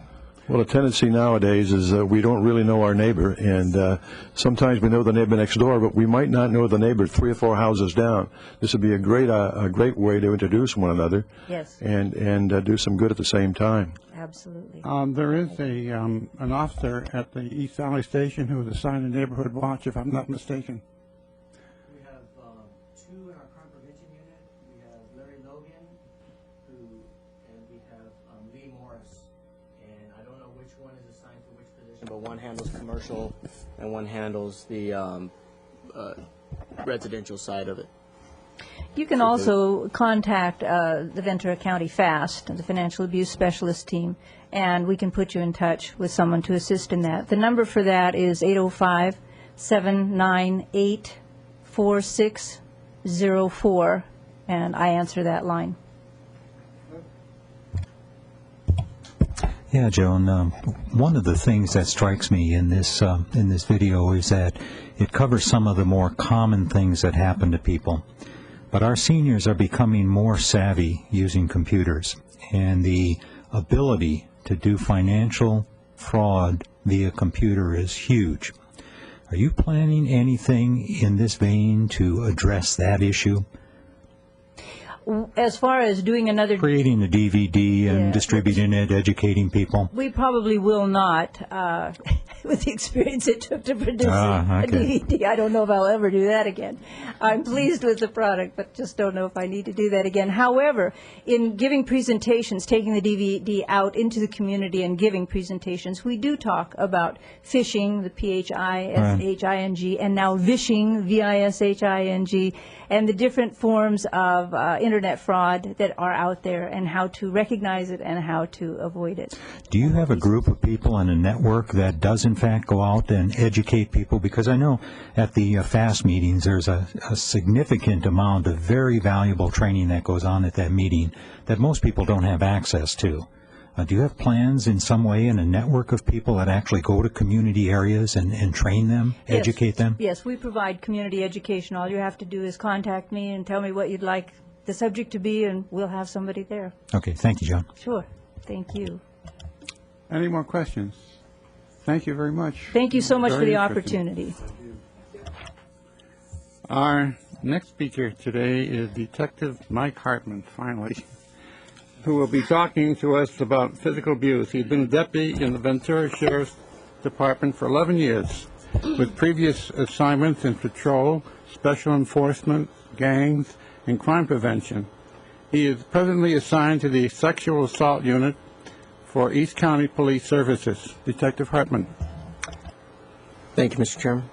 [SPEAKER 11] Well, the tendency nowadays is we don't really know our neighbor, and sometimes we know the neighbor next door, but we might not know the neighbor 3 or 4 houses down. This would be a great way to introduce one another.
[SPEAKER 4] Yes.
[SPEAKER 11] And do some good at the same time.
[SPEAKER 4] Absolutely.
[SPEAKER 1] There is an officer at the East Valley Station who is assigned a neighborhood watch, if I'm not mistaken.
[SPEAKER 23] We have 2 in our crime prevention unit. We have Larry Logan, and we have Lee Morris. And I don't know which one is assigned to which position, but one handles commercial and one handles the residential side of it.
[SPEAKER 4] You can also contact the Ventura County FAST, the Financial Abuse Specialist Team, and we can put you in touch with someone to assist in that. The number for that is 805-798-4604, and I answer that line.
[SPEAKER 24] Yeah, Joan, one of the things that strikes me in this video is that it covers some of the more common things that happen to people. But our seniors are becoming more savvy using computers, and the ability to do financial fraud via computer is huge. Are you planning anything in this vein to address that issue?
[SPEAKER 4] As far as doing another,
[SPEAKER 24] Creating a DVD and distributing it, educating people.
[SPEAKER 4] we probably will not, with the experience it took to produce a DVD. I don't know if I'll ever do that again. I'm pleased with the product, but just don't know if I need to do that again. However, in giving presentations, taking the DVD out into the community and giving presentations, we do talk about phishing, the P-H-I-S-H-I-N-G, and now vishing, V-I-S-H-I-N-G, and the different forms of Internet fraud that are out there and how to recognize it and how to avoid it.
[SPEAKER 24] Do you have a group of people and a network that does in fact go out and educate people? Because I know at the FAST meetings there's a significant amount of very valuable training that goes on at that meeting that most people don't have access to. Do you have plans in some way in a network of people that actually go to community areas and train them, educate them?
[SPEAKER 4] Yes, we provide community education. All you have to do is contact me and tell me what you'd like the subject to be, and we'll have somebody there.
[SPEAKER 24] Okay, thank you, John.
[SPEAKER 4] Sure. Thank you.
[SPEAKER 1] Any more questions? Thank you very much.
[SPEAKER 4] Thank you so much for
[SPEAKER 1] Very
[SPEAKER 4] the
[SPEAKER 1] interesting.
[SPEAKER 4] opportunity.
[SPEAKER 1] Our next speaker today is Detective Mike Hartman, finally, who will be talking to us about physical abuse. He's been a deputy in the Ventura Sheriff's Department for 11 years, with previous assignments in patrol, special enforcement, gangs, and crime prevention. He is presently assigned to the Sexual Assault Unit for East County Police Services. Detective Hartman.
[SPEAKER 7] Thank you, Mr. Chairman.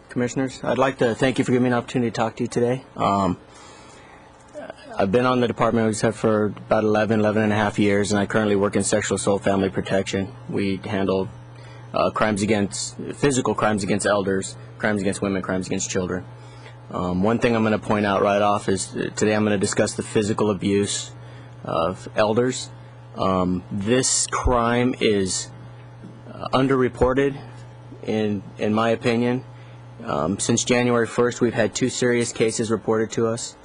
[SPEAKER 7] Commissioners, I'd like to thank you for giving me an opportunity to talk to you today. I've been on the department, we said, for about 11 and a half years, and I currently work in sexual assault family protection. We handle physical crimes against elders, crimes against women, crimes against children. One thing I'm going to point out right off is today I'm going to discuss the physical abuse of elders. This crime is underreported, in my opinion. Since January 1st, we've had 2 serious cases reported to us.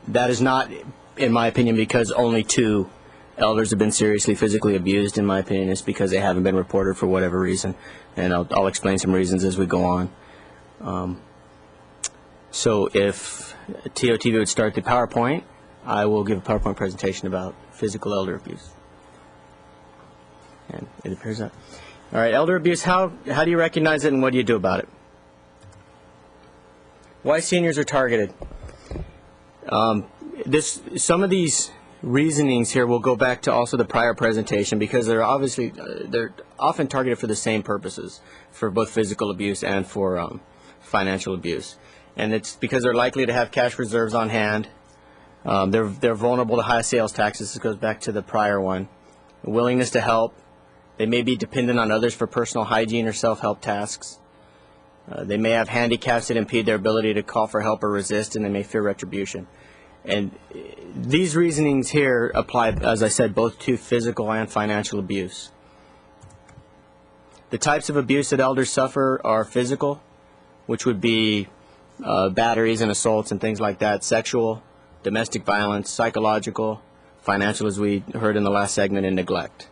[SPEAKER 7] That is not, in my opinion, because only 2 elders have been seriously physically abused. In my opinion, it's because they haven't been reported for whatever reason, and I'll explain some reasons as we go on. So if TOTV would start the PowerPoint, I will give a PowerPoint presentation about physical elder abuse. And it appears that. All right, elder abuse, how do you recognize it and what do you do about it? Why seniors are targeted. Some of these reasonings here will go back to also the prior presentation because they're often targeted for the same purposes, for both physical abuse and for financial abuse. And it's because they're likely to have cash reserves on hand. They're vulnerable to high sales taxes. This goes back to the prior one. A willingness to help. They may be dependent on others for personal hygiene or self-help tasks. They may have handicaps that impede their ability to call for help or resist, and they may fear retribution. And these reasonings here apply, as I said, both to physical and financial abuse. The types of abuse that elders suffer are physical, which would be batteries and assaults and things like that, sexual, domestic violence, psychological, financial, as we heard in the last segment, and neglect.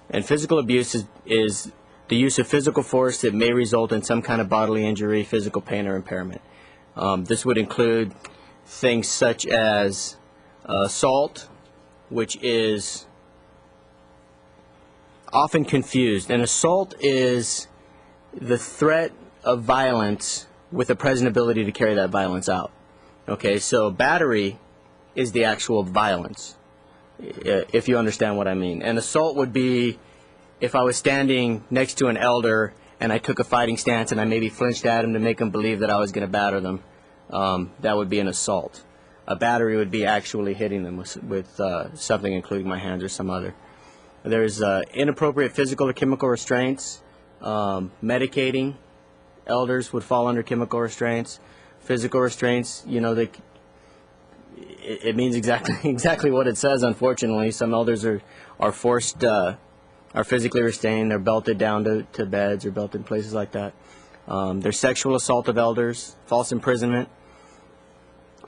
[SPEAKER 7] And physical abuse is the use of physical force that may result in some kind of bodily injury, physical pain, or impairment. This would include things such as assault, which is often confused. An assault is the threat of violence with the present ability to carry that violence out. Okay, so battery is the actual violence, if you understand what I mean. An assault would be if I was standing next to an elder and I took a fighting stance and I maybe flinched at him to make him believe that I was going to batter them. That would be an assault. A battery would be actually hitting them with something, including my hands or some other. There's inappropriate physical or chemical restraints. Medicating elders would fall under chemical restraints. Physical restraints, you know, it means exactly what it says. Unfortunately, some elders are forced, are physically restrained. They're belted down to beds or belted in places like that. There's sexual assault of elders, false imprisonment,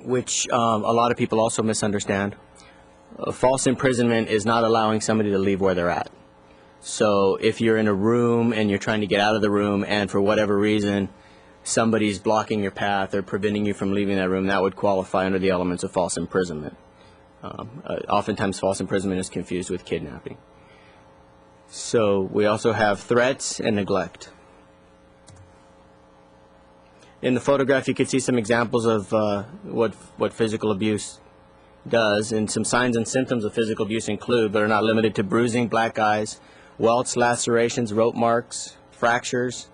[SPEAKER 7] which a lot of people also misunderstand. False imprisonment is not allowing somebody to leave where they're at. So if you're in a room and you're trying to get out of the room and for whatever reason somebody's blocking your path or preventing you from leaving that room, that would qualify under the elements of false imprisonment. Oftentimes false imprisonment is confused with kidnapping. So we also have threats and neglect. In the photograph you can see some examples of what physical abuse does, and some signs and symptoms of physical abuse include, but are not limited to, bruising, black eyes, welts, lacerations, rope marks, fractures,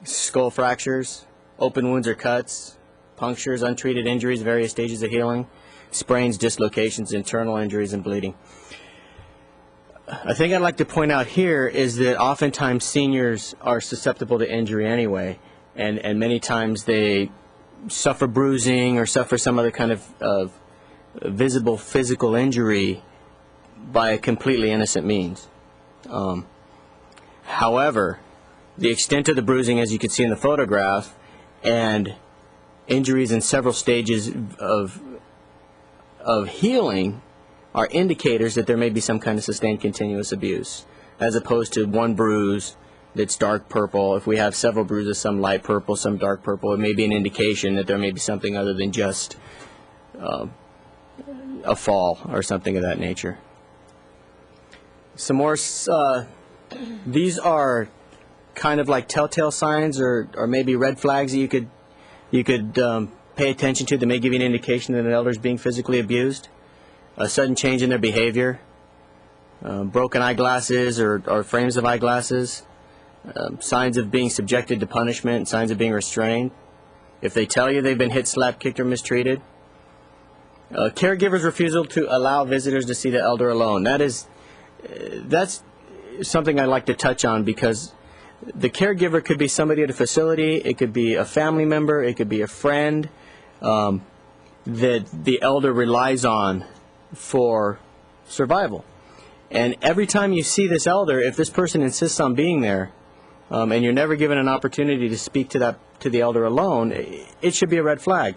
[SPEAKER 7] skull fractures, open wounds or cuts, punctures, untreated injuries, various stages of healing, sprains, dislocations, internal injuries, and bleeding. A thing I'd like to point out here is that oftentimes seniors are susceptible to injury anyway, and many times they suffer bruising or suffer some other kind of visible physical injury by a completely innocent means. However, the extent of the bruising, as you can see in the photograph, and injuries in several stages of healing are indicators that there may be some kind of sustained continuous abuse, as opposed to one bruise that's dark purple. If we have several bruises, some light purple, some dark purple, it may be an indication that there may be something other than just a fall or something of that nature. Some more, these are kind of like telltale signs or maybe red flags that you could pay attention to that may give you an indication that an elder is being physically abused. A sudden change in their behavior, broken eyeglasses or frames of eyeglasses, signs of being subjected to punishment, signs of being restrained. If they tell you they've been hit, slapped, kicked, or mistreated. Caregivers' refusal to allow visitors to see the elder alone. That's something I'd like to touch on, because the caregiver could be somebody at a facility, it could be a family member, it could be a friend that the elder relies on for survival. And every time you see this elder, if this person insists on being there, and you're never given an opportunity to speak to the elder alone, it should be a red flag.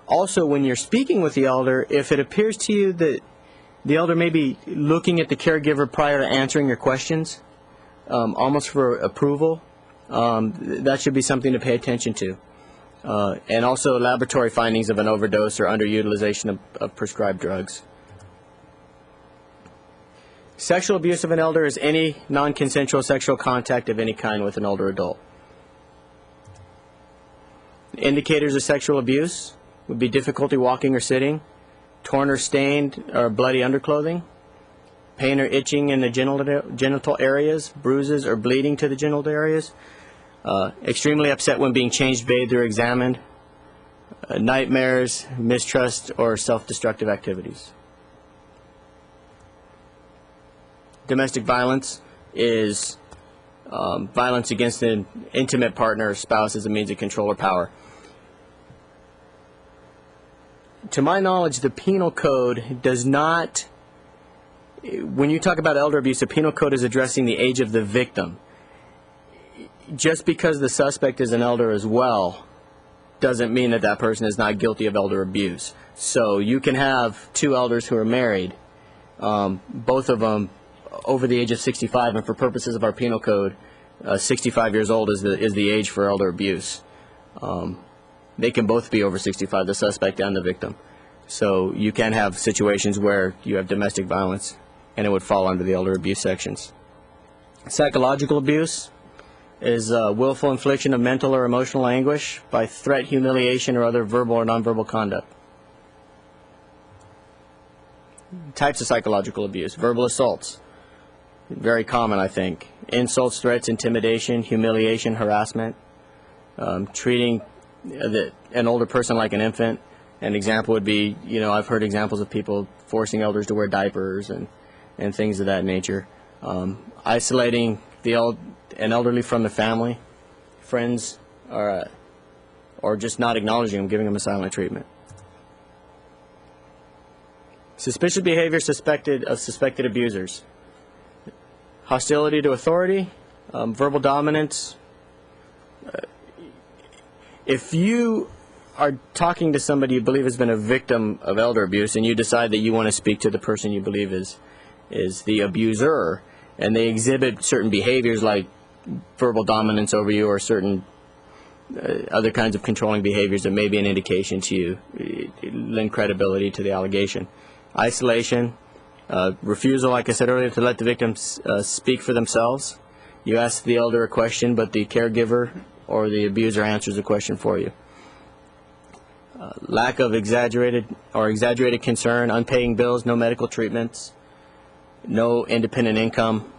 [SPEAKER 7] Also, when you're speaking with the elder, if it appears to you that the elder may be looking at the caregiver prior to answering your questions, almost for approval, that should be something to pay attention to. And also laboratory findings of an overdose or underutilization of prescribed drugs. Sexual abuse of an elder is any non-consensual sexual contact of any kind with an older adult. Indicators of sexual abuse would be difficulty walking or sitting, torn or stained or bloody underclothing, pain or itching in the genital areas, bruises or bleeding to the genital areas, extremely upset when being changed, bathed, or examined, nightmares, mistrust, or self-destructive activities. Domestic violence is violence against an intimate partner or spouse as a means of control or power. To my knowledge, the penal code does not, when you talk about elder abuse, the penal code is addressing the age of the victim. Just because the suspect is an elder as well doesn't mean that that person is not guilty of elder abuse. So you can have two elders who are married, both of them over the age of 65, and for purposes of our penal code, 65 years old is the age for elder abuse. They can both be over 65, the suspect and the victim. So you can have situations where you have domestic violence, and it would fall under the elder abuse sections. Psychological abuse is willful infliction of mental or emotional anguish by threat, humiliation, or other verbal or nonverbal conduct. Types of psychological abuse: verbal assaults, very common, I think. Insults, threats, intimidation, humiliation, harassment, treating an older person like an infant. An example would be, I've heard examples of people forcing elders to wear diapers and things of that nature. Isolating an elderly from the family, friends, or just not acknowledging them, giving them a silent treatment. Suspicious behavior of suspected abusers. Hostility to authority, verbal dominance. If you are talking to somebody you believe has been a victim of elder abuse, and you decide that you want to speak to the person you believe is the abuser, and they exhibit certain behaviors like verbal dominance over you or certain other kinds of controlling behaviors that may be an indication to you, lend credibility to the allegation. Isolation, refusal, like I said earlier, to let the victims speak for themselves. You ask the elder a question, but the caregiver or the abuser answers the question for you. Lack of exaggerated concern, unpaying bills, no medical treatments, no independent income.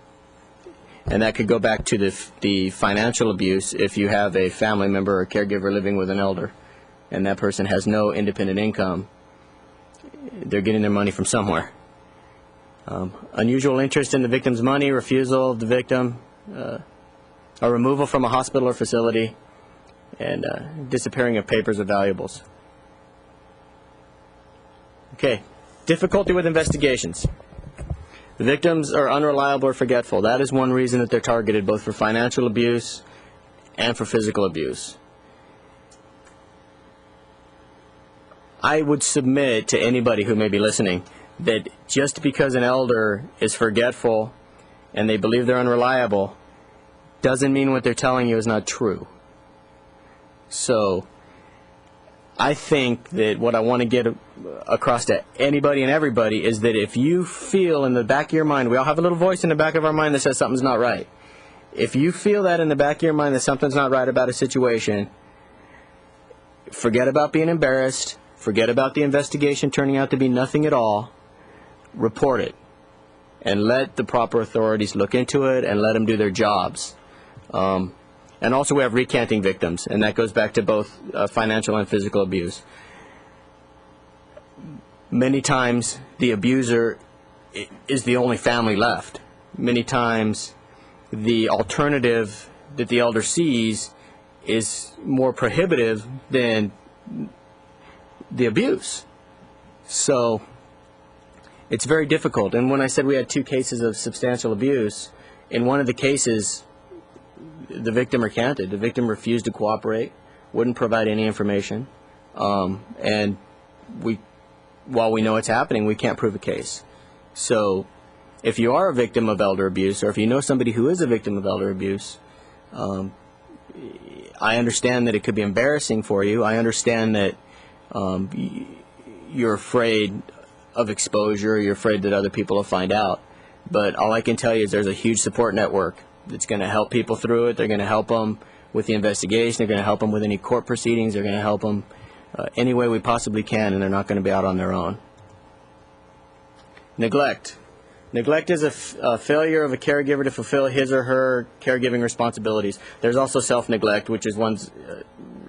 [SPEAKER 7] And that could go back to the financial abuse if you have a family member or caregiver living with an elder and that person has no independent income. They're getting their money from somewhere. Unusual interest in the victim's money, refusal of the victim, a removal from a hospital or facility, and disappearing of papers or valuables. Okay, difficulty with investigations. The victims are unreliable or forgetful. That is one reason that they're targeted, both for financial abuse and for physical abuse. I would submit to anybody who may be listening that just because an elder is forgetful and they believe they're unreliable doesn't mean what they're telling you is not true. So I think that what I want to get across to anybody and everybody is that if you feel in the back of your mind, we all have a little voice in the back of our mind that says something's not right. If you feel that in the back of your mind that something's not right about a situation, forget about being embarrassed, forget about the investigation turning out to be nothing at all, report it, and let the proper authorities look into it and let them do their jobs. And also we have recanting victims, and that goes back to both financial and physical abuse. Many times the abuser is the only family left. Many times the alternative that the elder sees is more prohibitive than the abuse. So it's very difficult. And when I said we had 2 cases of substantial abuse, in one of the cases the victim recanted. The victim refused to cooperate, wouldn't provide any information, and while we know it's happening, we can't prove a case. So if you are a victim of elder abuse, or if you know somebody who is a victim of elder abuse, I understand that it could be embarrassing for you. I understand that you're afraid of exposure, you're afraid that other people will find out. But all I can tell you is there's a huge support network that's going to help people through it. They're going to help them with the investigation. They're going to help them with any court proceedings. They're going to help them any way we possibly can, and they're not going to be out on their own. Neglect. Neglect is a failure of a caregiver to fulfill his or her caregiving responsibilities. There's also self-neglect, which is one's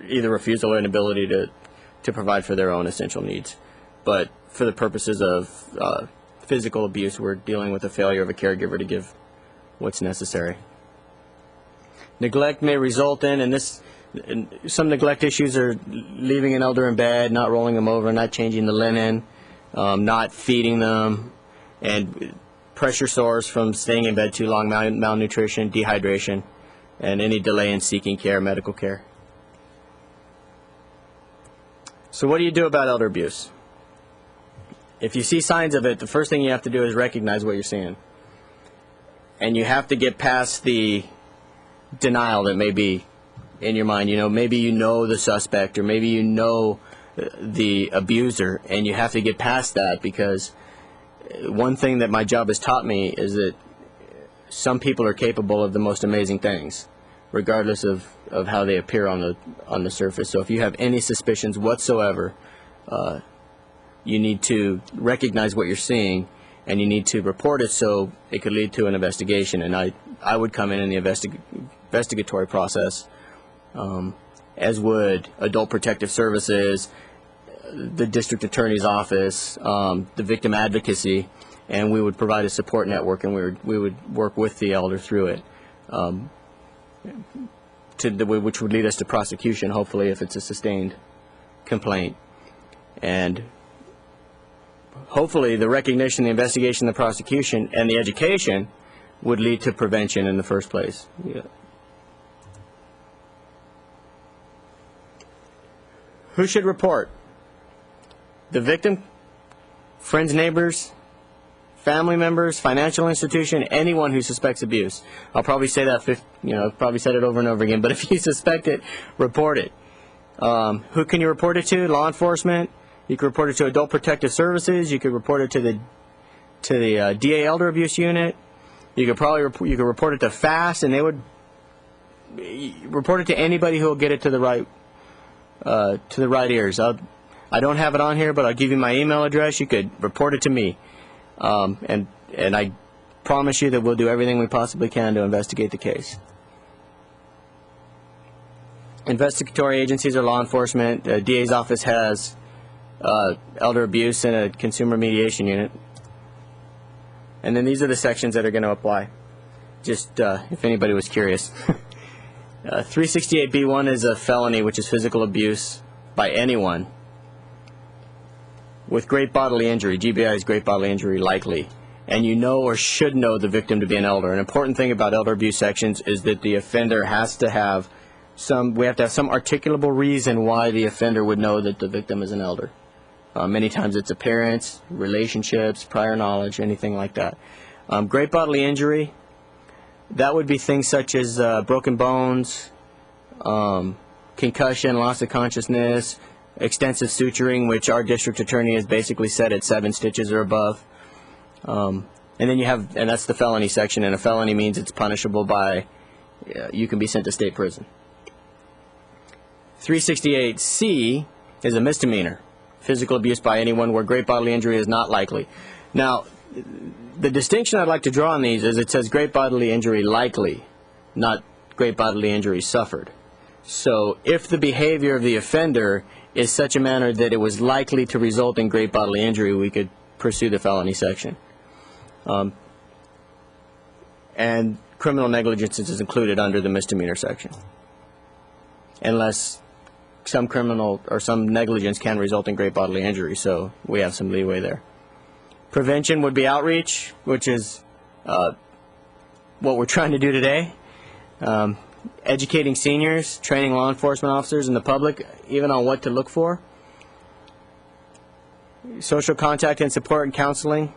[SPEAKER 7] either refusal or inability to provide for their own essential needs. But for the purposes of physical abuse, we're dealing with a failure of a caregiver to give what's necessary. Neglect may result in some neglect issues are leaving an elder in bed, not rolling them over, not changing the linen, not feeding them, and pressure sores from staying in bed too long, malnutrition, dehydration, and any delay in seeking care, medical care. So what do you do about elder abuse? If you see signs of it, the first thing you have to do is recognize what you're seeing. And you have to get past the denial that may be in your mind. You know, maybe you know the suspect, or maybe you know the abuser, and you have to get past that, because one thing that my job has taught me is that some people are capable of the most amazing things, regardless of how they appear on the surface. So if you have any suspicions whatsoever, you need to recognize what you're seeing, and you need to report it so it could lead to an investigation. And I would come in the investigatory process, as would Adult Protective Services, the District Attorney's Office, the Victim Advocacy, and we would provide a support network, and we would work with the elder through it, which would lead us to prosecution, hopefully, if it's a sustained complaint. And hopefully the recognition, the investigation, the prosecution, and the education would lead to prevention in the first place. Yeah. Who should report? The victim, friends, neighbors, family members, financial institution, anyone who suspects abuse. I'll probably say that, probably said it over and over again, but if you suspect it, report it. Who can you report it to? Law enforcement. You can report it to Adult Protective Services. You could report it to the DA Elder Abuse Unit. You could probably you could report it to FAST, and they would report it to anybody who will get it to the right ears. I don't have it on here, but I'll give you my email address. You could report it to me, and I promise you that we'll do everything we possibly can to investigate the case. Investigatory agencies are law enforcement. DA's office has elder abuse and a consumer mediation unit. And then these are the sections that are going to apply, just if anybody was curious. 368B1 is a felony, which is physical abuse by anyone with great bodily injury. GBI is great bodily injury likely. And you know or should know the victim to be an elder. An important thing about elder abuse sections is that the offender has to have we have to have some articulable reason why the offender would know that the victim is an elder. Many times it's appearance, relationships, prior knowledge, anything like that. Great bodily injury, that would be things such as broken bones, concussion, loss of consciousness, extensive suturing, which our district attorney has basically set at 7 stitches or above. And then you have, and that's the felony section, and a felony means it's punishable by, you can be sent to state prison. 368C is a misdemeanor, physical abuse by anyone where great bodily injury is not likely. Now, the distinction I'd like to draw on these is it says great bodily injury likely, not great bodily injury suffered. So if the behavior of the offender is such a manner that it was likely to result in great bodily injury, we could pursue the felony section. And criminal negligence is included under the misdemeanor section, unless some criminal or some negligence can result in great bodily injury, so we have some leeway there. Prevention would be outreach, which is what we're trying to do today. Educating seniors, training law enforcement officers and the public even on what to look for. Social contact and support and counseling.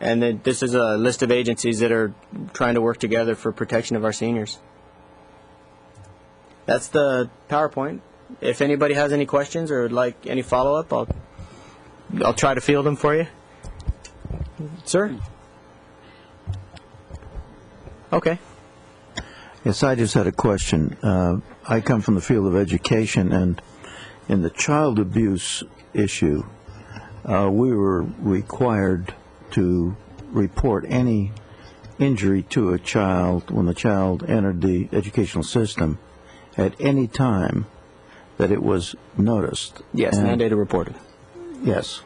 [SPEAKER 7] And then this is a list of agencies that are trying to work together for protection of our seniors. That's the PowerPoint. If anybody has any questions or would like any follow-up, I'll try to field them for you. Sir? Okay.
[SPEAKER 12] Yes, I just had a question. I come from the field of education, and in the child abuse issue, we were required to report any injury to a child when the child entered the educational system at any time that it was noticed.
[SPEAKER 7] Yes, mandated reporting.
[SPEAKER 12] Yes.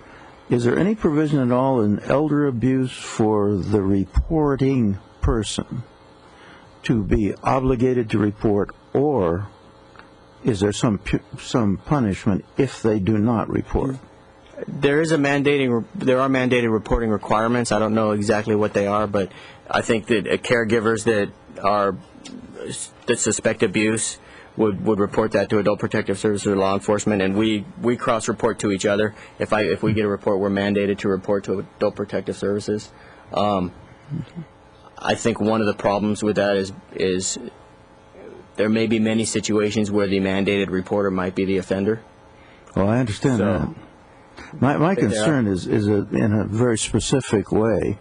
[SPEAKER 12] Is there any provision at all in elder abuse for the reporting person to be obligated to report, or is there some punishment if they do not report?
[SPEAKER 7] There are mandated reporting requirements. I don't know exactly what they are, but I think that caregivers that suspect abuse would report that to Adult Protective Services or law enforcement, and we cross-report to each other. If we get a report, we're mandated to report to Adult Protective Services. I think one of the problems with that is there may be many situations where the mandated reporter might be the offender.
[SPEAKER 12] Well, I understand that. My concern is in a very specific way.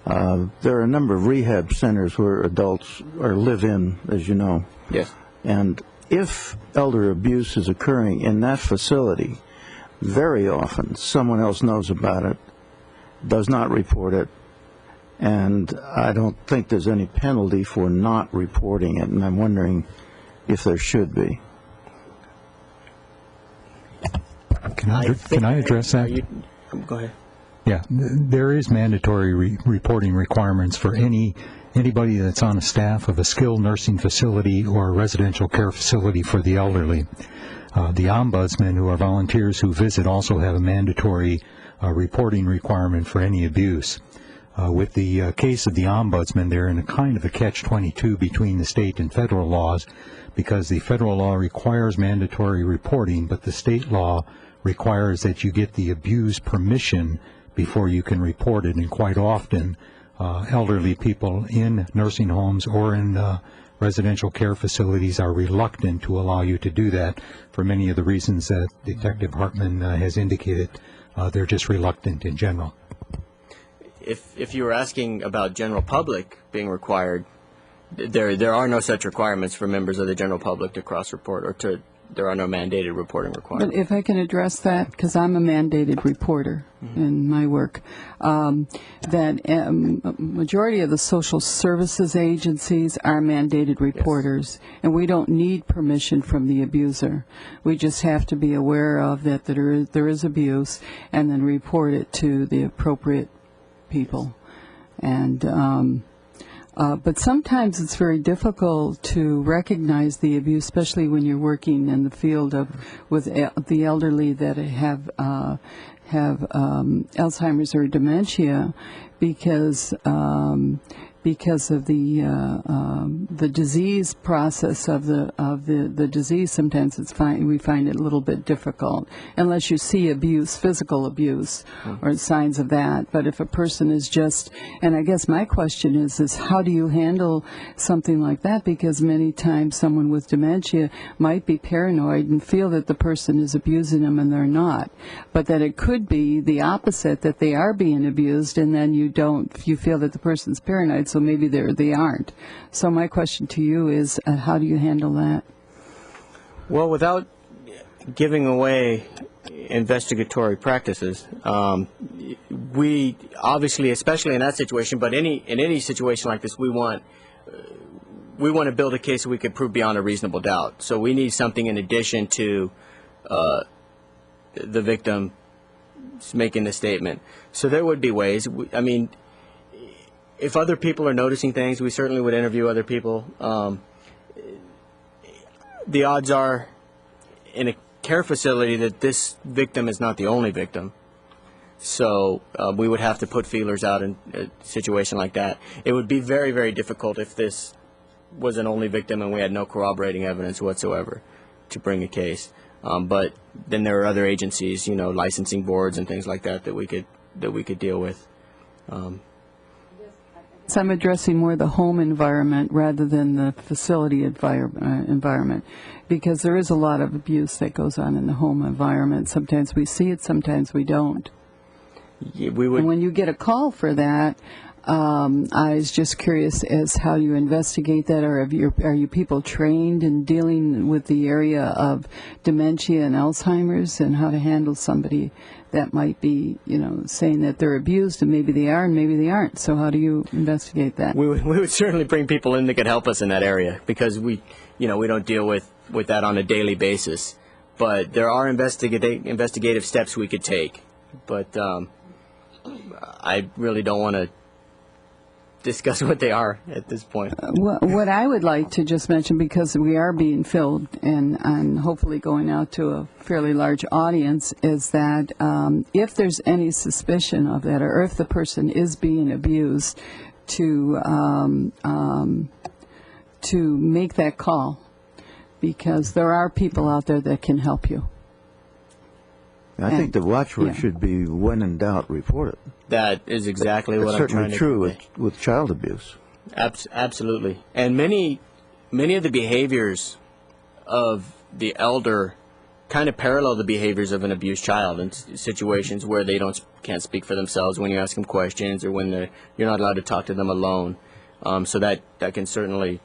[SPEAKER 12] There are a number of rehab centers where adults live in, as you know.
[SPEAKER 7] Yes.
[SPEAKER 12] And if elder abuse is occurring in that facility, very often someone else knows about it, does not report it, and I don't think there's any penalty for not reporting it, and I'm wondering if there should be.
[SPEAKER 24] Can I address that?
[SPEAKER 7] Go ahead.
[SPEAKER 24] Yeah, there is mandatory reporting requirements for anybody that's on a staff of a skilled nursing facility or a residential care facility for the elderly. The ombudsmen, who are volunteers who visit, also have a mandatory reporting requirement for any abuse. With the case of the ombudsman, they're in a kind of a catch-22 between the state and federal laws, because the federal law requires mandatory reporting, but the state law requires that you get the abused permission before you can report it. And quite often, elderly people in nursing homes or in residential care facilities are reluctant to allow you to do that for many of the reasons that Detective Hartman has indicated. They're just reluctant in general.
[SPEAKER 7] If you were asking about general public being required, there are no such requirements for members of the general public to cross-report, or there are no mandated reporting requirements.
[SPEAKER 5] But if I can address that, because I'm a mandated reporter in my work, that majority of the social services agencies are mandated reporters, and we don't need permission from the abuser. We just have to be aware of that there is abuse, and then report it to the appropriate people. And but sometimes it's very difficult to recognize the abuse, especially when you're working in the field with the elderly that have Alzheimer's or dementia, because of the disease process of the disease. Sometimes we find it a little bit difficult unless you see abuse, physical abuse, or signs of that. But if a person is just, and I guess my question is how do you handle something like that? Because many times someone with dementia might be paranoid and feel that the person is abusing them and they're not, but that it could be the opposite, that they are being abused, and then you feel that the person's paranoid, so maybe they aren't. So my question to you is, how do you handle that?
[SPEAKER 7] Well, without giving away investigatory practices, we obviously, especially in that situation, but in any situation like this, we want to build a case that we could prove beyond a reasonable doubt. So we need something in addition to the victim making the statement. So there would be ways. I mean, if other people are noticing things, we certainly would interview other people. The odds are, in a care facility, that this victim is not the only victim. So we would have to put feelers out in a situation like that. It would be very, very difficult if this was an only victim and we had no corroborating evidence whatsoever to bring a case. But then there are other agencies, licensing boards and things like that that we could deal with.
[SPEAKER 5] So I'm addressing more the home environment rather than the facility environment, because there is a lot of abuse that goes on in the home environment. Sometimes we see it, sometimes we don't.
[SPEAKER 7] Yeah, we would.
[SPEAKER 5] And when you get a call for that, I was just curious as how you investigate that, or are you people trained in dealing with the area of dementia and Alzheimer's and how to handle somebody that might be, saying that they're abused, and maybe they are and maybe they aren't. So how do you investigate that?
[SPEAKER 7] We would certainly bring people in that could help us in that area, because we don't deal with that on a daily basis. But there are investigative steps we could take. But I really don't want to discuss what they are at this point.
[SPEAKER 5] What I would like to just mention, because we are being filmed and hopefully going out to a fairly large audience, is that if there's any suspicion of that, or if the person is being abused, to make that call, because there are people out there that can help you.
[SPEAKER 12] I think the watchword should be, when in doubt, report it.
[SPEAKER 7] That is exactly what I'm trying to
[SPEAKER 12] certainly true with child abuse.
[SPEAKER 7] Absolutely. And many of the behaviors of the elder kind of parallel the behaviors of an abused child in situations where they can't speak for themselves when you ask them questions, or when you're not allowed to talk to them alone. So that can certainly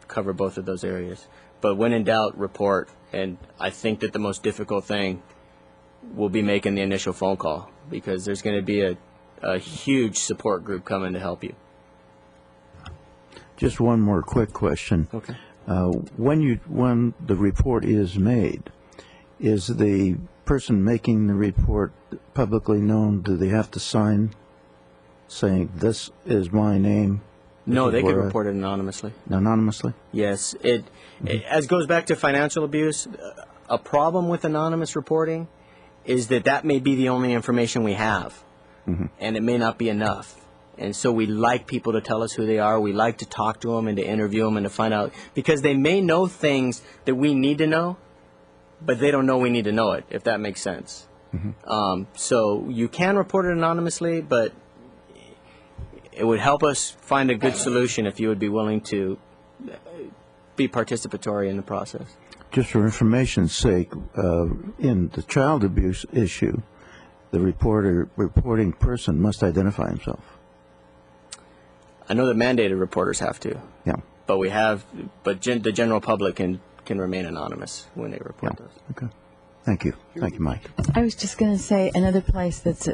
[SPEAKER 7] cover both of those areas. But when in doubt, report. And I think that the most difficult thing will be making the initial phone call, because there's going to be a huge support group coming to help you.
[SPEAKER 12] Just one more quick question.
[SPEAKER 7] Okay.
[SPEAKER 12] When the report is made, is the person making the report publicly known? Do they have to sign saying, this is my name?
[SPEAKER 7] No, they can report it anonymously.
[SPEAKER 12] Anonymously?
[SPEAKER 7] Yes. It as goes back to financial abuse, a problem with anonymous reporting is that may be the only information we have, and it may not be enough. And so we like people to tell us who they are. We like to talk to them and to interview them and to find out, because they may know things that we need to know, but they don't know we need to know it, if that makes sense. So you can report it anonymously, but it would help us find a good solution if you would be willing to be participatory in the process.
[SPEAKER 12] Just for information's sake, in the child abuse issue, the reporting person must identify himself.
[SPEAKER 7] I know that mandated reporters have to.
[SPEAKER 12] Yeah.
[SPEAKER 7] But the general public can remain anonymous when they report those.
[SPEAKER 12] Okay. Thank you. Thank you, Mike.
[SPEAKER 3] I was just going to say another place that's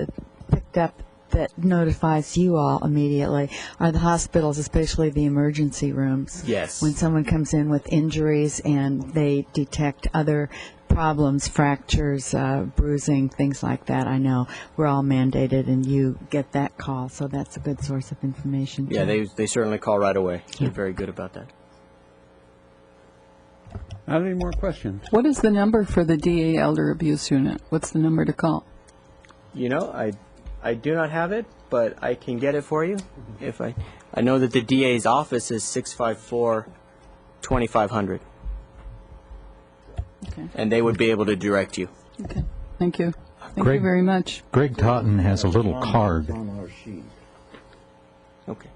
[SPEAKER 3] picked up that notifies you all immediately are the hospitals, especially the emergency rooms.
[SPEAKER 7] Yes.
[SPEAKER 3] When someone comes in with injuries and they detect other problems, fractures, bruising, things like that, I know we're all mandated and you get that call, so that's a good source of information.
[SPEAKER 7] Yeah,
[SPEAKER 3] too.
[SPEAKER 7] they certainly call right away. They're very good about that.
[SPEAKER 1] Are there any more questions?
[SPEAKER 5] What is the number for the DA Elder Abuse Unit? What's the number to call?
[SPEAKER 7] You know, I do not have it, but I can get it for you. If I know that the DA's office is 654-2500.
[SPEAKER 5] Okay.
[SPEAKER 7] And they would be able to direct you.
[SPEAKER 5] Okay. Thank you. Thank
[SPEAKER 24] Greg-
[SPEAKER 5] you very much.
[SPEAKER 24] Greg Totten has a little card.
[SPEAKER 7] Okay.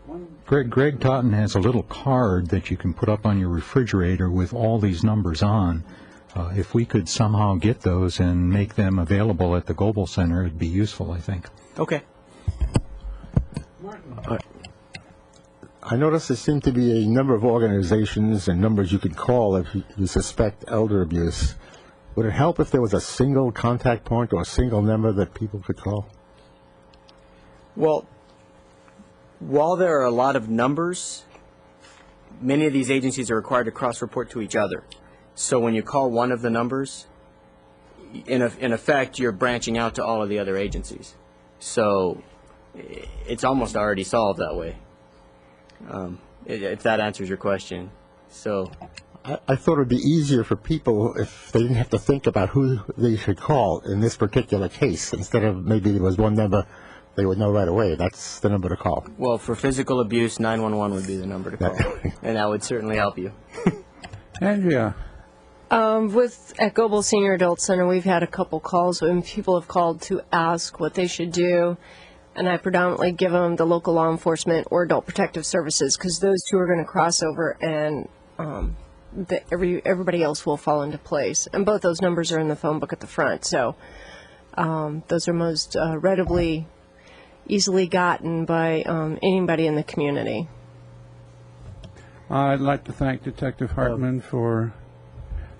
[SPEAKER 24] Greg Totten has a little card that you can put up on your refrigerator with all these numbers on. If we could somehow get those and make them available at the Goebel Center, it'd be useful, I think.
[SPEAKER 7] Okay.
[SPEAKER 14] I noticed there seem to be a number of organizations and numbers you could call if you suspect elder abuse. Would it help if there was a single contact point or a single number that people could call?
[SPEAKER 7] Well, while there are a lot of numbers, many of these agencies are required to cross-report to each other. So when you call one of the numbers, in effect, you're branching out to all of the other agencies. So it's almost already solved that way, if that answers your question. So
[SPEAKER 14] I thought it would be easier for people if they didn't have to think about who they should call in this particular case. Instead of maybe there was one number they would know right away. That's the number to call.
[SPEAKER 7] Well, for physical abuse, 911 would be the number to call, and that would certainly help you.
[SPEAKER 1] Andrea.
[SPEAKER 15] At Goebel Senior Adult Center, we've had a couple calls when people have called to ask what they should do, and I predominantly give them the local law enforcement or adult protective services, because those two are going to cross over, and everybody else will fall into place. And both those numbers are in the phone book at the front, so those are most readily, easily gotten by anybody in the community.
[SPEAKER 1] I'd like to thank Detective Hartman for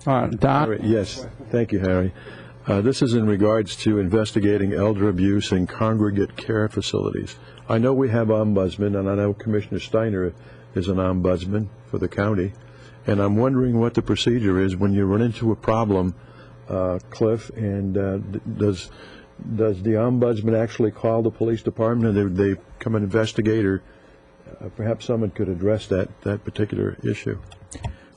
[SPEAKER 1] Don.
[SPEAKER 11] Yes, thank you, Harry. This is in regards to investigating elder abuse in congregate care facilities. I know we have ombudsman, and I know Commissioner Steiner is an ombudsman for the county, and I'm wondering what the procedure is when you run into a problem, Cliff, and does the ombudsman actually call the police department, and they come and investigate, or perhaps someone could address that particular issue?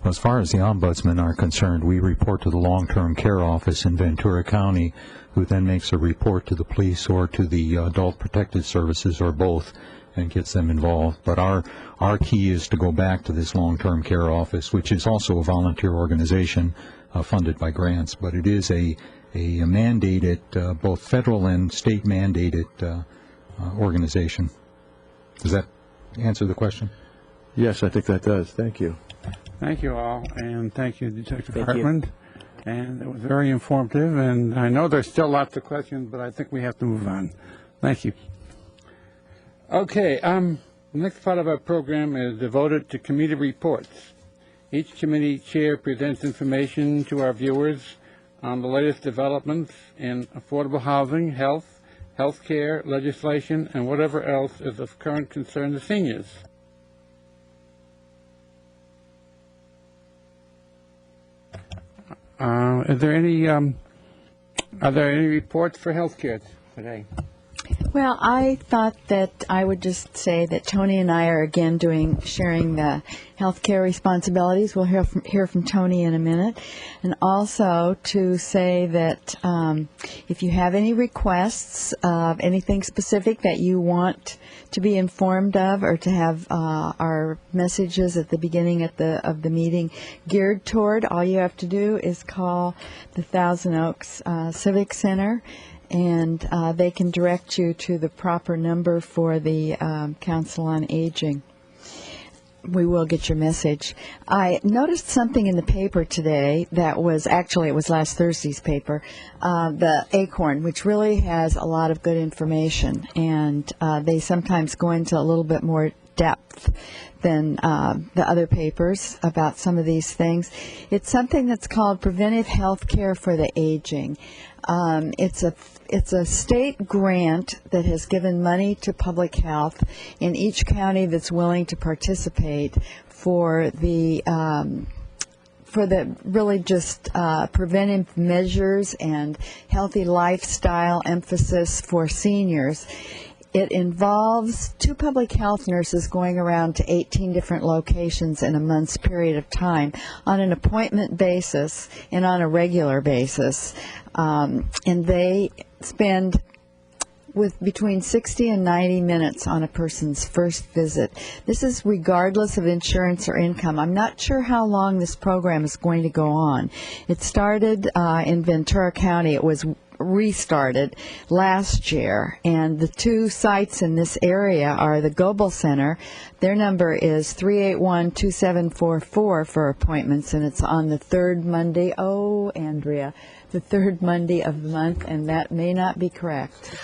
[SPEAKER 24] As far as the ombudsmen are concerned, we report to the long-term care office in Ventura County, who then makes a report to the police or to the adult protective services or both and gets them involved. But our key is to go back to this long-term care office, which is also a volunteer organization funded by grants, but it is a mandated, both federal and state mandated organization. Does that answer the question?
[SPEAKER 11] Yes, I think that does. Thank you.
[SPEAKER 1] Thank you all, and thank you, Detective Hartman. And it was very informative, and I know there's still lots of questions, but I think we have to move on. Thank you. Okay, the next part of our program is devoted to committee reports. Each committee chair presents information to our viewers on the latest developments in affordable housing, health care, legislation, and whatever else is of current concern to seniors. Are there any reports for health care today?
[SPEAKER 3] Well, I thought that I would just say that Tony and I are again sharing the healthcare responsibilities. We'll hear from Tony in a minute. And also to say that if you have any requests of anything specific that you want to be informed of, or to have our messages at the beginning of the meeting geared toward, all you have to do is call the Thousand Oaks Civic Center, and they can direct you to the proper number for the Council on Aging. We will get your message. I noticed something in the paper today that was, actually it was last Thursday's paper, the Acorn, which really has a lot of good information, and they sometimes go into a little bit more depth than the other papers about some of these things. It's something that's called Preventive Health Care for the Aging. It's a state grant that has given money to public health in each county that's willing to participate for the really just preventive measures and healthy lifestyle emphasis for seniors. It involves 2 public health nurses going around to 18 different locations in a month's period of time on an appointment basis and on a regular basis. And they spend between 60 and 90 minutes on a person's first visit. This is regardless of insurance or income. I'm not sure how long this program is going to go on. It started in Ventura County. It was restarted last year, and the 2 sites in this area are the Goebel Center. Their number is 381-2744 for appointments, and it's on the 3rd Monday. Oh, Andrea, the 3rd Monday of the month, and that may not be correct.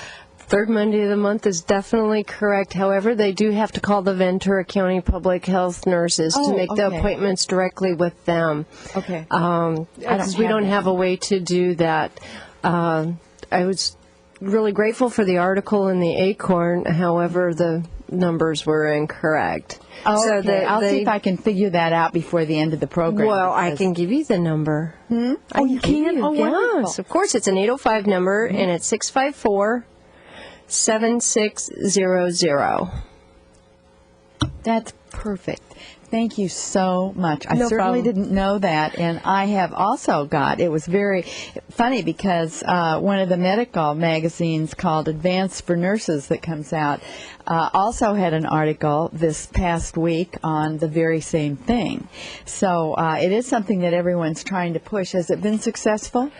[SPEAKER 15] 3rd Monday of the month is definitely correct. However, they do have to call the Ventura County Public Health Nurses to make the appointments directly with them.
[SPEAKER 3] Okay.
[SPEAKER 15] Because we don't have a way to do that. I was really grateful for the article in the Acorn. However, the numbers were incorrect.
[SPEAKER 3] Oh, so okay. I'll see if I can figure that out before the end of the program.
[SPEAKER 15] Well, I can give you the number.
[SPEAKER 3] Oh, you can? Oh, wonderful.
[SPEAKER 15] Yes, of course. It's an 805 number, and it's 654-7600.
[SPEAKER 3] That's perfect. Thank you so much. I
[SPEAKER 15] No
[SPEAKER 3] certainly
[SPEAKER 15] problem.
[SPEAKER 3] didn't know that, and I have also got, it was very funny because one of the medical magazines called Advanced for Nurses that comes out also had an article this past week on the very same thing. So it is something that everyone's trying to push. Has it been successful?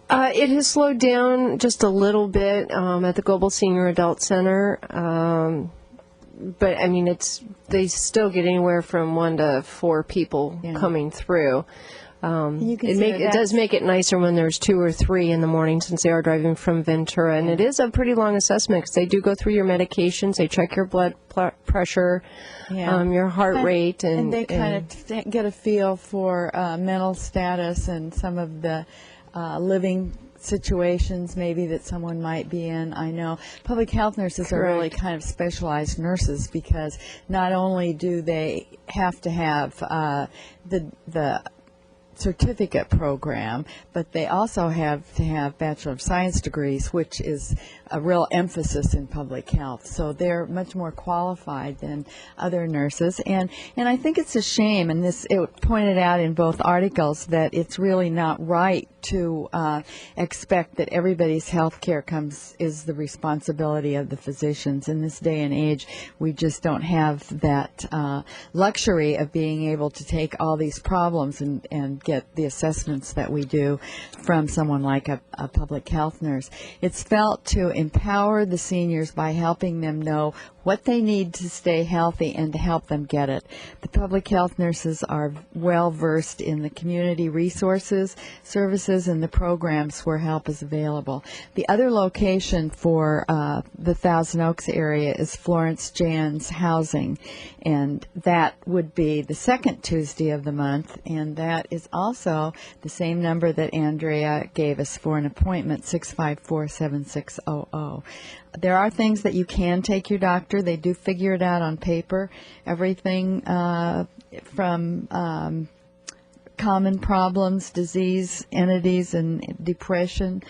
[SPEAKER 15] It has slowed down just a little bit at the Global Senior Adult Center. But I mean, they still get anywhere from 1 to 4 people coming through. It does make it nicer when there's 2 or 3 in the morning, since they are driving from Ventura, and it is a pretty long assessment because they do go through your medications, they check your blood pressure, your heart rate,
[SPEAKER 3] and they kind of get a feel for mental status and some of the living situations maybe that someone might be in. I know public health nurses are really kind of specialized nurses, because not only do they have to have the certificate program, but they also have to have Bachelor of Science degrees, which is a real emphasis in public health. So they're much more qualified than other nurses. And I think it's a shame, and it pointed out in both articles, that it's really not right to expect that everybody's health care is the responsibility of the physicians. In this day and age, we just don't have that luxury of being able to take all these problems and get the assessments that we do from someone like a public health nurse. It's felt to empower the seniors by helping them know what they need to stay healthy and to help them get it. The public health nurses are well versed in the community resources, services, and the programs where help is available. The other location for the Thousand Oaks area is Florence Jan's Housing, and that would be the 2nd Tuesday of the month, and that is also the same number that Andrea gave us for an appointment, 654-7600. There are things that you can take your doctor. They do figure it out on paper. Everything from common problems, disease, entities, and depression,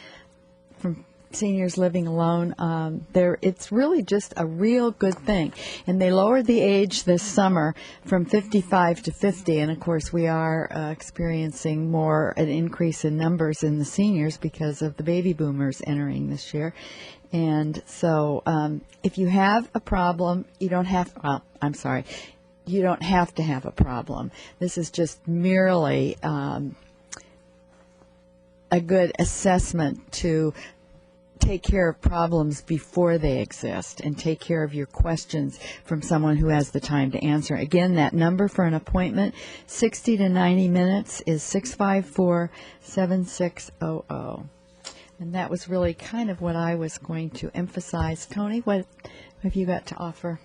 [SPEAKER 3] from seniors living alone. It's really just a real good thing. And they lowered the age this summer from 55 to 50. And, of course, we are experiencing an increase in numbers in the seniors because of the baby boomers entering this year. And so if you have a problem, you don't have to have a problem. This is just merely a good assessment to take care of problems before they exist and take care of your questions from someone who has the time to answer. Again, that number for an appointment, 60 to 90 minutes, is 654-7600. And that was really kind of what I was going to emphasize. Tony, what have you got to offer?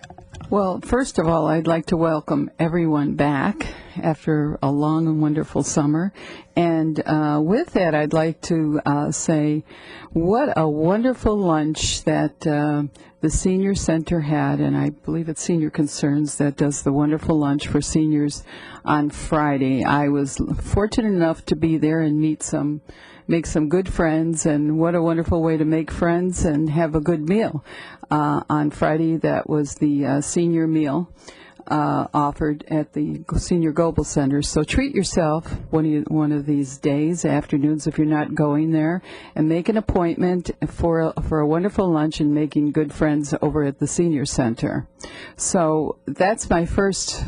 [SPEAKER 5] Well, first of all, I'd like to welcome everyone back after a long and wonderful summer. And with that, I'd like to say what a wonderful lunch that the Senior Center had, and I believe it's Senior Concerns that does the wonderful lunch for seniors on Friday. I was fortunate enough to be there and make some good friends, and what a wonderful way to make friends and have a good meal. On Friday, that was the senior meal offered at the Senior Global Center. So treat yourself one of these days, afternoons, if you're not going there, and make an appointment for a wonderful lunch and making good friends over at the Senior Center. So that's my first.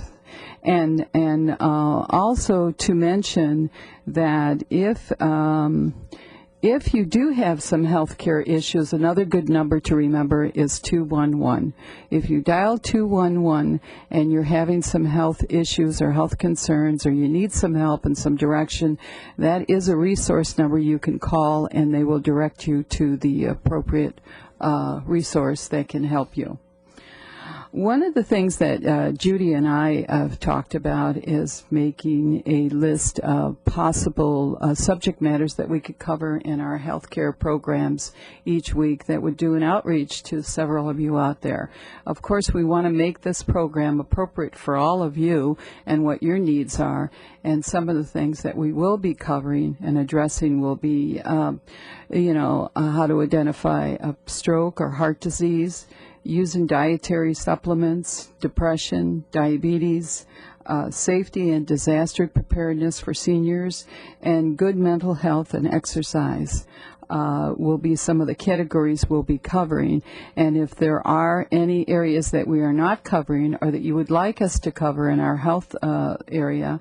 [SPEAKER 5] And also to mention that if you do have some health care issues, another good number to remember is 211. If you dial 211 and you're having some health issues or health concerns, or you need some help and some direction, that is a resource number you can call, and they will direct you to the appropriate resource that can help you. One of the things that Judy and I have talked about is making a list of possible subject matters that we could cover in our healthcare programs each week that would do an outreach to several of you out there. Of course, we want to make this program appropriate for all of you and what your needs are, and some of the things that we will be covering and addressing will be, how to identify a stroke or heart disease, using dietary supplements, depression, diabetes, safety and disaster preparedness for seniors, and good mental health and exercise will be some of the categories we'll be covering. And if there are any areas that we are not covering or that you would like us to cover in our health area,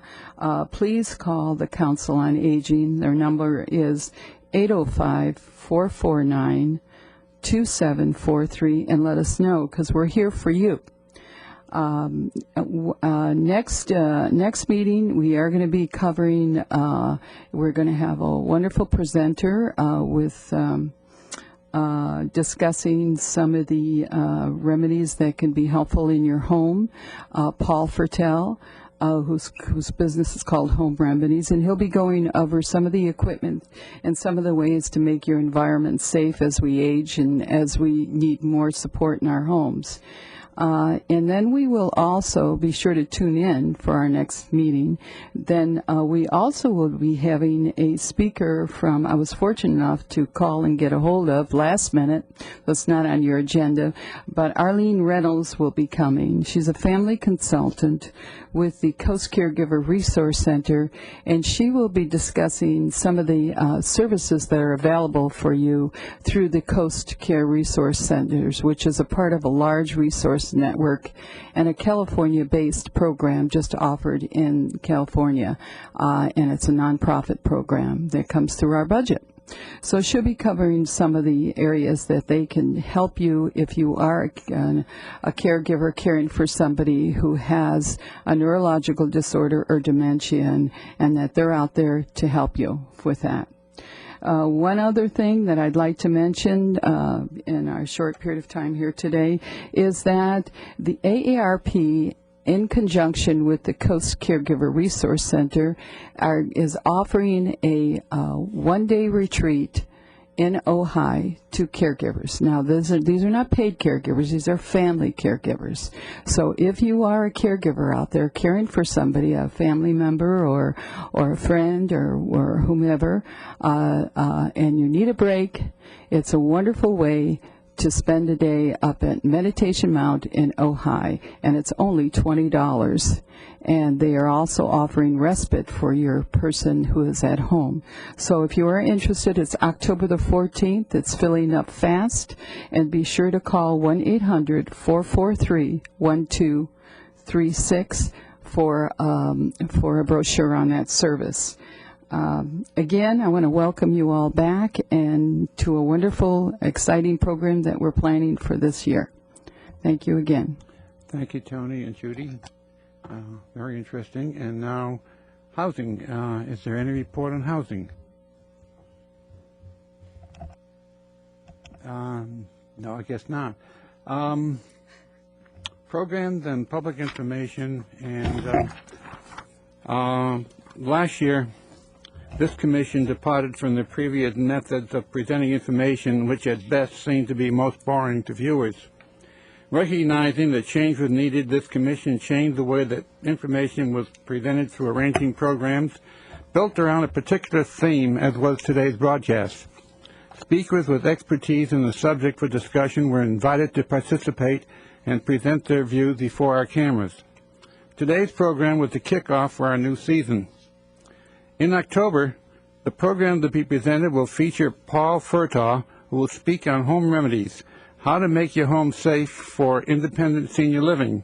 [SPEAKER 5] please call the Council on Aging. Their number is 805-449-2743, and let us know, because we're here for you. Next meeting, we are going to be covering, we're going to have a wonderful presenter with discussing some of the remedies that can be helpful in your home. Paul Fertel, whose business is called Home Remedies, and he'll be going over some of the equipment and some of the ways to make your environment safe as we age and as we need more support in our homes. And then we will also be sure to tune in for our next meeting. Then we also will be having a speaker from, I was fortunate enough to call and get a hold of last minute, that's not on your agenda, but Arlene Reynolds will be coming. She's a family consultant with the Coast Caregiver Resource Center, and she will be discussing some of the services that are available for you through the Coast Care Resource Centers, which is a part of a large resource network and a California-based program just offered in California, and it's a nonprofit program that comes through our budget. So she'll be covering some of the areas that they can help you if you are a caregiver caring for somebody who has a neurological disorder or dementia, and that they're out there to help you with that. One other thing that I'd like to mention in our short period of time here today is that the AARP, in conjunction with the Coast Caregiver Resource Center, is offering a one-day retreat in Ojai to caregivers. Now, these are not paid caregivers. These are family caregivers. So if you are a caregiver out there caring for somebody, a family member or a friend or whomever, and you need a break, it's a wonderful way to spend a day up at Meditation Mount in Ojai, and it's only $20. And they are also offering respite for your person who is at home. So if you are interested, it's October the 14th. It's filling up fast, and be sure to call 1-800-443-1236 for a brochure on that service. Again, I want to welcome you all back and to a wonderful, exciting program that we're planning for this year. Thank you again.
[SPEAKER 1] Thank you, Tony and Judy. Very interesting. And now, housing. Is there any report on housing? No, I guess not. Programs and public information. And last year, this commission departed from the previous methods of presenting information, which at best seemed to be most boring to viewers. Recognizing that change was needed, this commission changed the way that information was presented through arranging programs built around a particular theme, as was today's broadcast. Speakers with expertise in the subject for discussion were invited to participate and present their views before our cameras. Today's program was the kickoff for our new season. In October, the program to be presented will feature Paul Furtaw, who will speak on home remedies, how to make your home safe for independent senior living.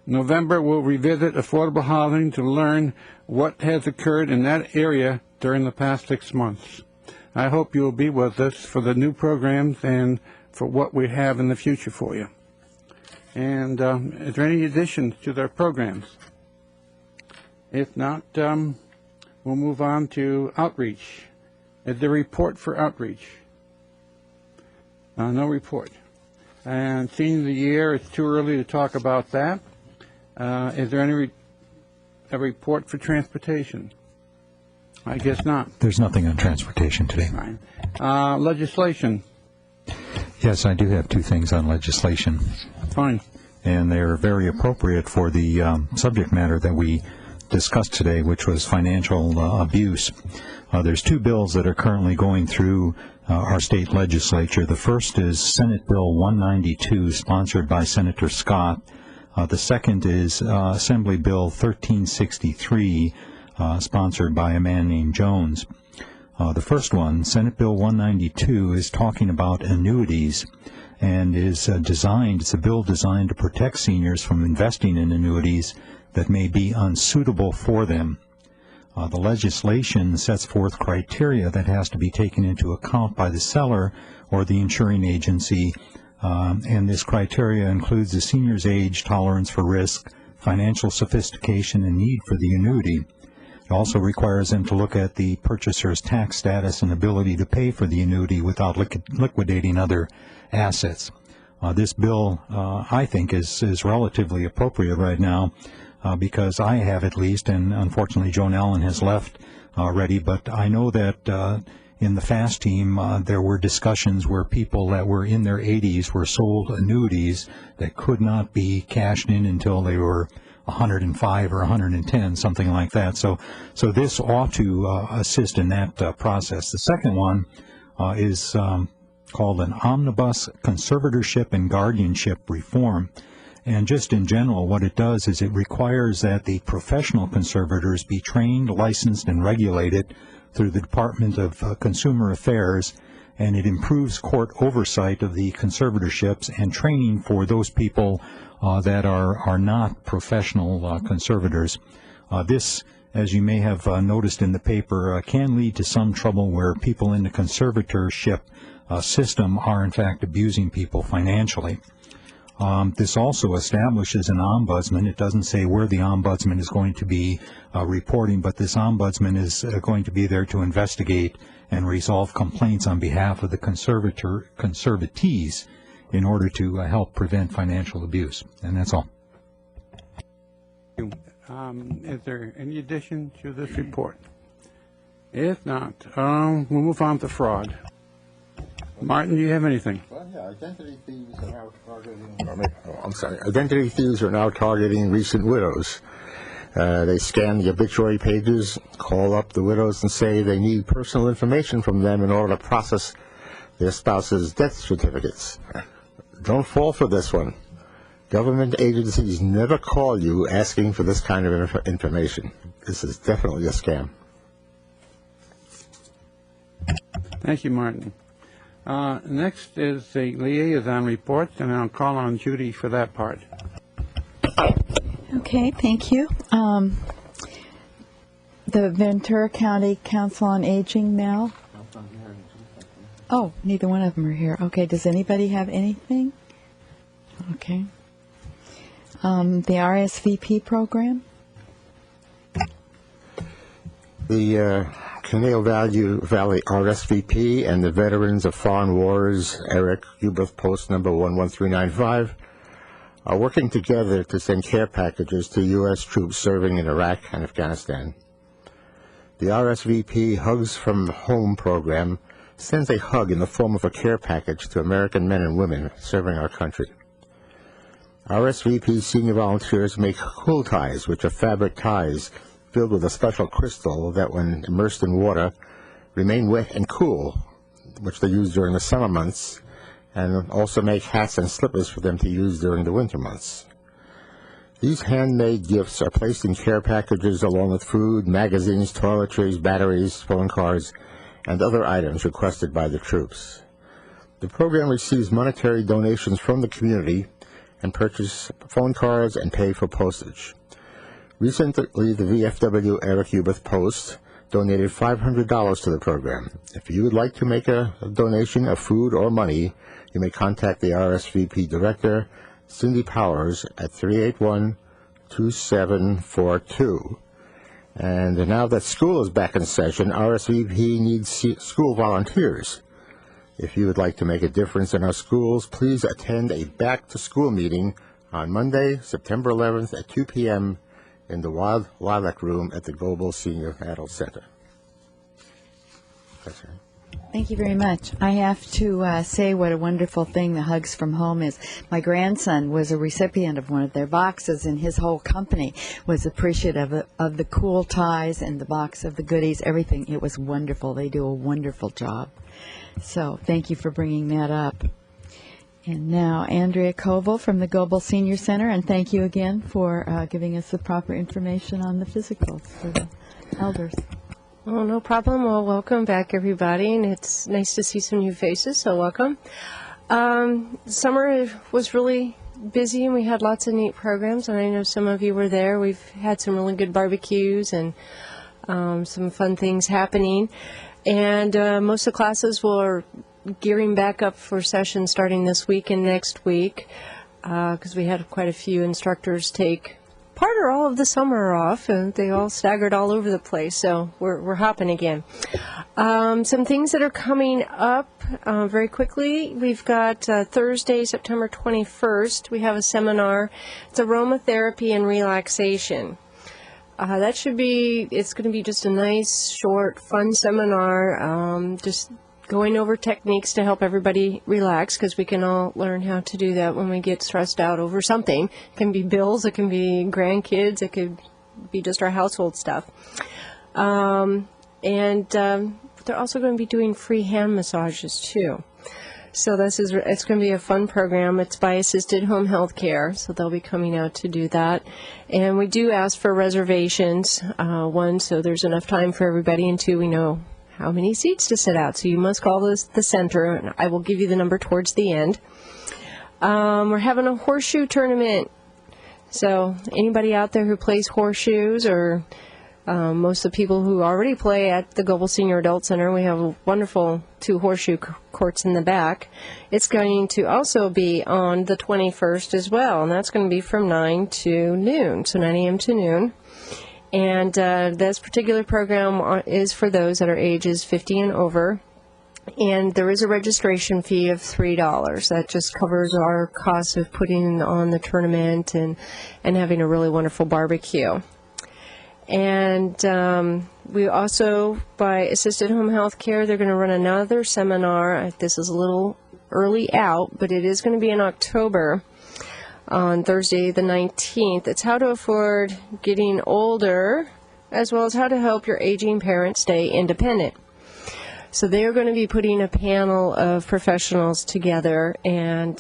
[SPEAKER 1] November, we'll revisit affordable housing to learn what has occurred in that area during the past 6 months. I hope you'll be with us for the new programs and for what we have in the future for you. And is there any additions to their programs? If not, we'll move on to outreach. Is there a report for outreach? No report. And senior of the year, it's too early to talk about that. Is there any a report for transportation? I guess not.
[SPEAKER 24] There's nothing on transportation today.
[SPEAKER 1] Right. Legislation.
[SPEAKER 24] Yes, I do have 2 things on legislation.
[SPEAKER 1] Fine.
[SPEAKER 24] And they're very appropriate for the subject matter that we discussed today, which was financial abuse. There's 2 bills that are currently going through our state legislature. The first is Senate Bill 192, sponsored by Senator Scott. The second is Assembly Bill 1363, sponsored by a man named Jones. The first one, Senate Bill 192, is talking about annuities and is it's a bill designed to protect seniors from investing in annuities that may be unsuitable for them. The legislation sets forth criteria that has to be taken into account by the seller or the insuring agency, and this criteria includes the senior's age, tolerance for risk, financial sophistication, and need for the annuity. It also requires them to look at the purchaser's tax status and ability to pay for the annuity without liquidating other assets. This bill, I think, is relatively appropriate right now, because I have at least, and unfortunately Joan Allen has left already, but I know that in the FAST team there were discussions where people that were in their 80s were sold annuities that could not be cashed in until they were 105 or 110, something like that. So this ought to assist in that process. The second one is called an Omnibus Conservatorship and Guardianship Reform. And just in general, what it does is it requires that the professional conservators be trained, licensed, and regulated through the Department of Consumer Affairs, and it improves court oversight of the conservatorships and training for those people that are not professional conservators. This, as you may have noticed in the paper, can lead to some trouble where people in the conservatorship system are in fact abusing people financially. This also establishes an ombudsman. It doesn't say where the ombudsman is going to be reporting, but this ombudsman is going to be there to investigate and resolve complaints on behalf of the conservatees in order to help prevent financial abuse. And that's all.
[SPEAKER 1] Is there any addition to this report? If not, we'll move on to fraud. Martin, do you have anything?
[SPEAKER 14] Well, yeah, identity thieves are now targeting recent widows. They scan the obituary pages, call up the widows, and say they need personal information from them in order to process their spouse's death certificates. Don't fall for this one. Government agencies never call you asking for this kind of information. This is definitely a scam.
[SPEAKER 1] Thank you, Martin. Next is the liaison report, and I'll call on Judy for that part.
[SPEAKER 3] Okay, thank you. The Ventura County Council on Aging, Mel? Oh, neither one of them are here. Okay, does anybody have anything? Okay. The RSVP program?
[SPEAKER 14] The Conejo Valley RSVP and the Veterans of Foreign Wars, Eric Ubeth Post number 11395, are working together to send care packages to U.S. troops serving in Iraq and Afghanistan. The RSVP Hugs from Home program sends a hug in the form of a care package to American men and women serving our country. RSVP senior volunteers make cool ties, which are fabric ties filled with a special crystal that, when immersed in water, remain wet and cool, which they use during the summer months, and also make hats and slippers for them to use during the winter months. These handmade gifts are placed in care packages along with food, magazines, toiletries, batteries, phone cards, and other items requested by the troops. The program receives monetary donations from the community and purchase phone cards and pay for postage. Recently, the VFW Eric Ubeth Post donated $500 to the program. If you would like to make a donation of food or money, you may contact the RSVP Director, Cindy Powers, at 381-2742. And now that school is back in session, RSVP needs school volunteers. If you would like to make a difference in our schools, please attend a back-to-school meeting on Monday, September 11th at 2 p.m. in the Wild Lilac Room at the Global Senior Adult Center. That's right.
[SPEAKER 3] Thank you very much. I have to say what a wonderful thing the Hugs from Home is. My grandson was a recipient of one of their boxes, and his whole company was appreciative of the cool ties and the box of the goodies, everything. It was wonderful. They do a wonderful job. So thank you for bringing that up. And now, Andrea Koval from the Global Senior Center, and thank you again for giving us the proper information on the physicals for the elders.
[SPEAKER 15] Oh, no problem. Well, welcome back, everybody, and it's nice to see some new faces, so welcome. Summer was really busy, and we had lots of neat programs, and I know some of you were there. We've had some really good barbecues and some fun things happening, and most of the classes were gearing back up for sessions starting this week and next week, because we had quite a few instructors take part or all of the summer off, and they all staggered all over the place, so we're hopping again. Some things that are coming up very quickly. We've got Thursday, September 21st, we have a seminar. It's aromatherapy and relaxation. It's going to be just a nice, short, fun seminar, just going over techniques to help everybody relax, because we can all learn how to do that when we get stressed out over something. It can be bills, it can be grandkids, it could be just our household stuff. And they're also going to be doing free hand massages too. So it's going to be a fun program. It's by Assisted Home Health Care, so they'll be coming out to do that. And we do ask for reservations, one, so there's enough time for everybody, and two, we know how many seats to sit out. So you must call the center, and I will give you the number towards the end. We're having a horseshoe tournament. So anybody out there who plays horseshoes, or most of the people who already play at the Global Senior Adult Center, we have a wonderful 2 horseshoe courts in the back. It's going to also be on the 21st as well, and that's going to be from 9 to noon, so 9 a.m. to noon. And this particular program is for those that are ages 50 and over. And there is a registration fee of $3. That just covers our cost of putting on the tournament and having a really wonderful barbecue. And we also, by Assisted Home Health Care, they're going to run another seminar. This is a little early out, but it is going to be in October on Thursday the 19th. It's how to afford getting older, as well as how to help your aging parents stay independent. So they are going to be putting a panel of professionals together, and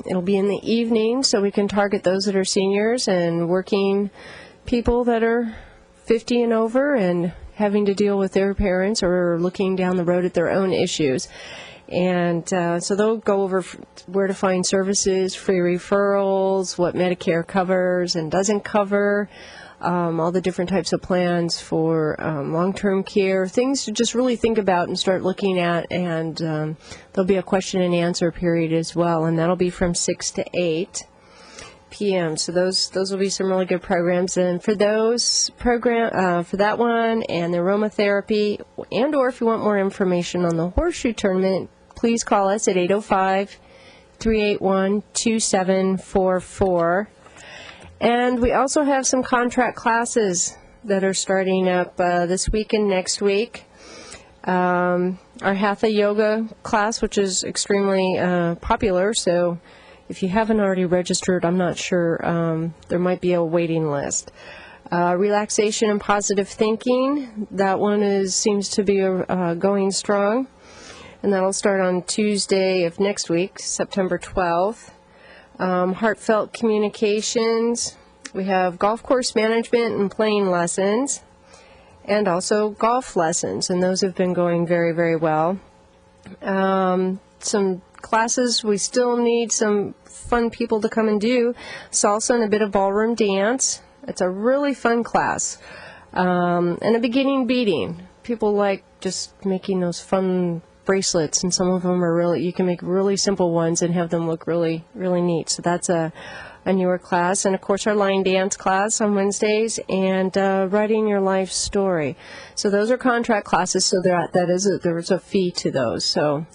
[SPEAKER 15] it'll be in the evening, so we can target those that are seniors and working people that are 50 and over and having to deal with their parents or looking down the road at their own issues. And so they'll go over where to find services, free referrals, what Medicare covers and doesn't cover, all the different types of plans for long-term care, things to just really think about and start looking at. And there'll be a question and answer period as well, and that'll be from 6 to 8 p.m. So those will be some really good programs. And for those for that one and the aromatherapy, and or if you want more information on the horseshoe tournament, please call us at 805-381-2744. And we also have some contract classes that are starting up this week and next week. Our Hatha Yoga class, which is extremely popular, so if you haven't already registered, I'm not sure, there might be a waiting list. Relaxation and positive thinking, that one seems to be going strong, and that'll start on Tuesday of next week, September 12th. Heartfelt communications, we have golf course management and playing lessons, and also golf lessons, and those have been going very, very well. Some classes, we still need some fun people to come and do salsa and a bit of ballroom dance. It's a really fun class. And a beginning beading. People like just making those fun bracelets, and some of them are really, you can make really simple ones and have them look really, really neat. So that's a newer class. And of course our line dance class on Wednesdays, and writing your life story. So those are contract classes, so there's a fee to those. So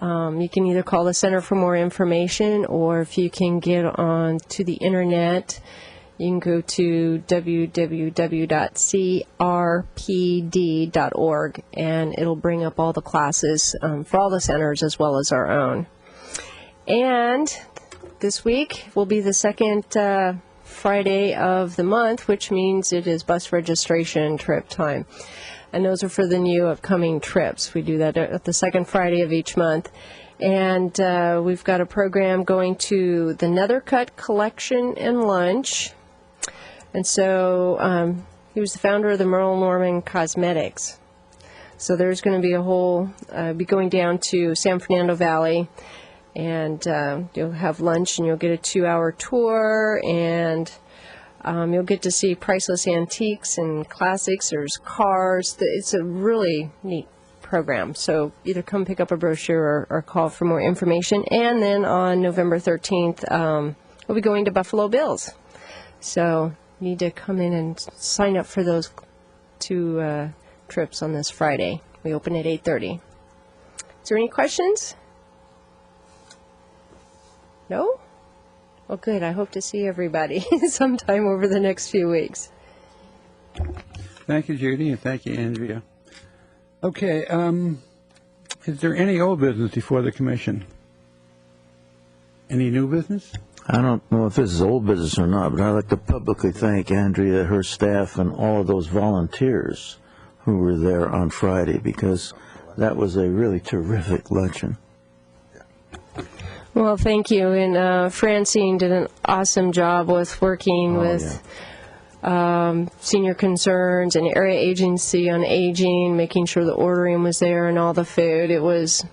[SPEAKER 15] you can either call the center for more information, or if you can get on to the internet, you can go to www.crpd.org, and it'll bring up all the classes for all the centers as well as our own. And this week will be the second Friday of the month, which means it is bus registration trip time. And those are for the new upcoming trips. We do that at the second Friday of each month. And we've got a program going to the Nethercutt Collection and Lunch. And so he was the founder of the Merle Norman Cosmetics. So there's going to be a whole, be going down to San Fernando Valley, and you'll have lunch, and you'll get a 2-hour tour, and you'll get to see priceless antiques and classics. There's cars. It's a really neat program. So either come pick up a brochure or call for more information. And then on November 13th, we'll be going to Buffalo Bills. So you need to come in and sign up for those 2 trips on this Friday. We open at 8:30. Is there any questions? No? Well, good. I hope to see everybody sometime over the next few weeks.
[SPEAKER 1] Thank you, Judy, and thank you, Andrea. Okay, is there any old business before the commission? Any new business?
[SPEAKER 12] I don't know if this is old business or not, but I'd like to publicly thank Andrea, her staff, and all of those volunteers who were there on Friday, because that was a really terrific luncheon.
[SPEAKER 15] Well, thank you. And Francine did an awesome job with working with senior concerns and area agency on aging, making sure the ordering was there and all the food. It was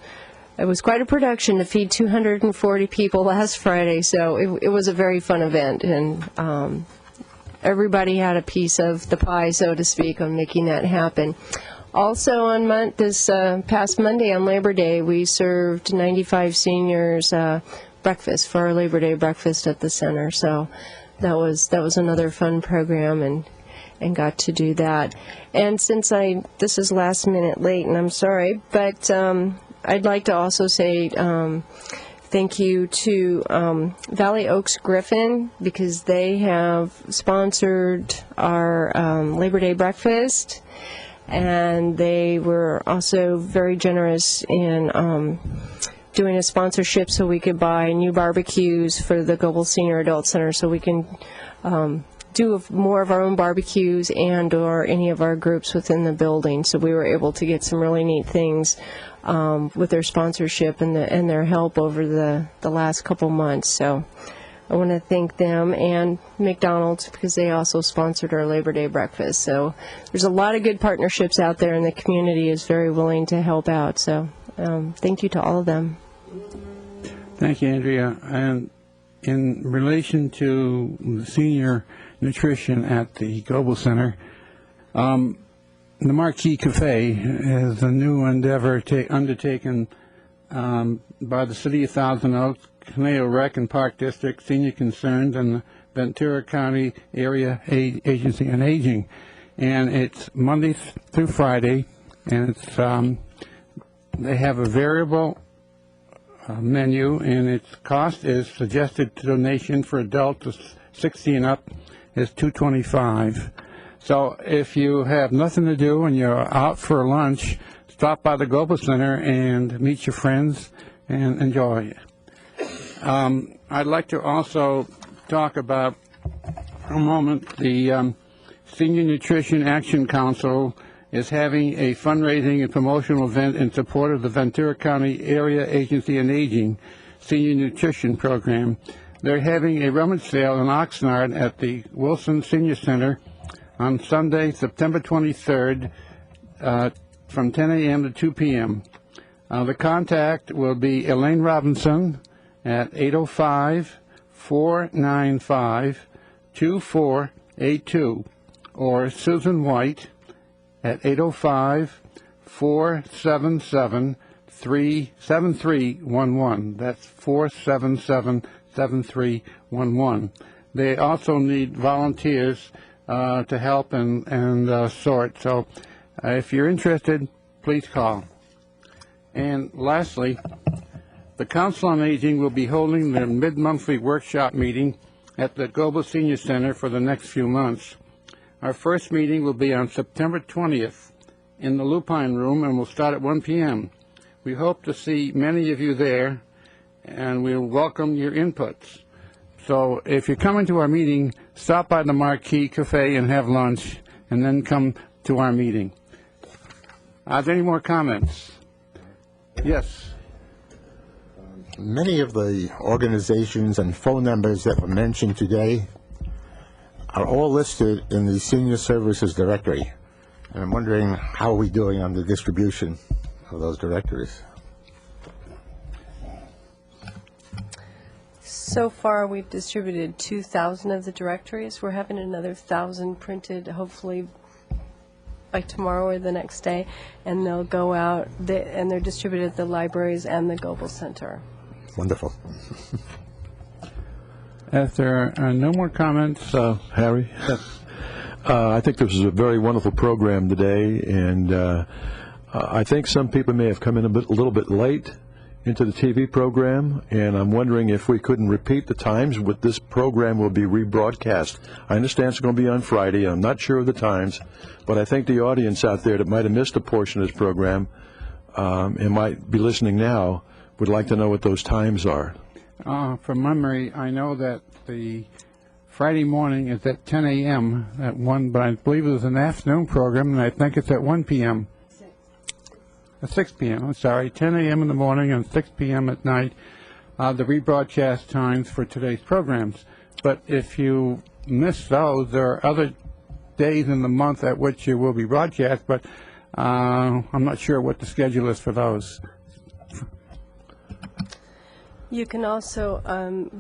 [SPEAKER 15] quite a production to feed 240 people last Friday, so it was a very fun event, and everybody had a piece of the pie, so to speak, on making that happen. Also on this past Monday on Labor Day, we served 95 seniors breakfast for our Labor Day breakfast at the center. So that was another fun program, and got to do that. And since this is last minute late, and I'm sorry, but I'd like to also say thank you to Valley Oaks Griffin, because they have sponsored our Labor Day breakfast, and they were also very generous in doing a sponsorship so we could buy new barbecues for the Goble Senior Adult Center, so we can do more of our own barbecues and or any of our groups within the building. So we were able to get some really neat things with their sponsorship and their help over the last couple months. So I want to thank them and McDonald's, because they also sponsored our Labor Day breakfast. So there's a lot of good partnerships out there, and the community is very willing to help out. So thank you to all of them.
[SPEAKER 1] Thank you, Andrea. And in relation to the senior nutrition at the Goble Center, the Marquee Cafe is a new endeavor undertaken by the City of Thousand Oaks, Conejo Rec and Park District, Senior Concerns, and the Ventura County Area Agency on Aging. And it's Monday through Friday, and it's they have a variable menu, and its cost is suggested donation for adults 60 and up is $2.25. So if you have nothing to do and you're out for lunch, stop by the Goble Center and meet your friends and enjoy. I'd like to also talk about for a moment the Senior Nutrition Action Council is having a fundraising and promotional event in support of the Ventura County Area Agency on Aging Senior Nutrition Program. They're having a rummage sale in Oxnard at the Wilson Senior Center on Sunday, September 23rd, from 10 a.m. to 2 p.m. The contact will be Elaine Robinson at 805-495-2482, or Susan White at 805-477-7311. That's 477-7311. They also need volunteers to help and sort. So if you're interested, please call. And lastly, the Council on Aging will be holding their mid-monthly workshop meeting at the Goble Senior Center for the next few months. Our first meeting will be on September 20th in the Lupine Room, and will start at 1 p.m. We hope to see many of you there, and we'll welcome your inputs. So if you're coming to our meeting, stop by the Marquee Cafe and have lunch, and then come to our meeting. Are there any more comments? Yes.
[SPEAKER 14] Many of the organizations and phone numbers that were mentioned today are all listed in the Senior Services Directory. And I'm wondering, how are we doing on the distribution of those directories?
[SPEAKER 15] So far, we've distributed 2,000 of the directories. We're having another 1,000 printed, hopefully by tomorrow or the next day, and they'll go out, and they're distributed at the libraries and the Goble Center.
[SPEAKER 14] Wonderful.
[SPEAKER 1] If there are no more comments,
[SPEAKER 11] Harry?
[SPEAKER 1] Yes.
[SPEAKER 11] I think this was a very wonderful program today, and I think some people may have come in a little bit late into the TV program, and I'm wondering if we couldn't repeat the times. What this program will be rebroadcast. I understand it's going to be on Friday. I'm not sure of the times, but I think the audience out there that might have missed a portion of this program and might be listening now would like to know what those times are.
[SPEAKER 1] From memory, I know that the Friday morning is at 10 a.m. at 1, but I believe it was an afternoon program, and I think it's at 1 p.m. At 6 p.m., I'm sorry, 10 a.m. in the morning and 6 p.m. at night, the rebroadcast times for today's programs. But if you miss those, there are other days in the month at which you will be broadcast, but I'm not sure what the schedule is for those.
[SPEAKER 15] You can also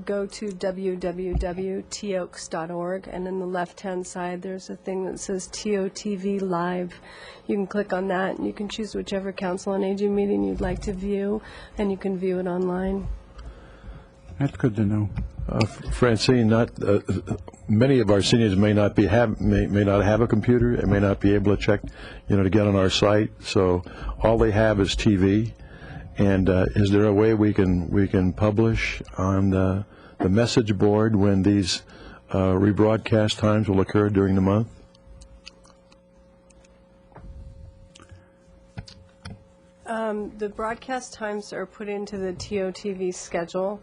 [SPEAKER 15] go to www.toaks.org, and in the left-hand side there's a thing that says TOTV Live. You can click on that, and you can choose whichever Council on Aging meeting you'd like to view, and you can view it online.
[SPEAKER 1] That's good to know.
[SPEAKER 11] Francine, many of our seniors may not have a computer and may not be able to check, to get on our site. So all they have is TV. And is there a way we can publish on the message board when these rebroadcast times will occur during the month?
[SPEAKER 15] The broadcast times are put into the TOTV schedule,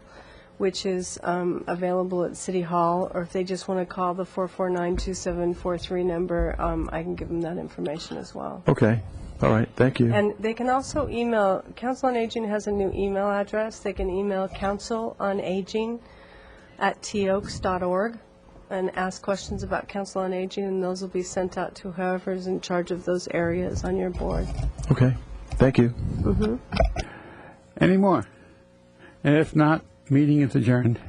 [SPEAKER 15] which is available at City Hall, or if they just want to call the 449-2743 number, I can give them that information as well.
[SPEAKER 11] Okay. All right. Thank you.
[SPEAKER 15] And they can also email, Council on Aging has a new email address. They can email councilonaging@toaks.org and ask questions about Council on Aging, and those will be sent out to whoever's in charge of those areas on your board.
[SPEAKER 11] Okay. Thank you.
[SPEAKER 15] Mm-hmm.
[SPEAKER 1] Any more? And if not, meeting is adjourned.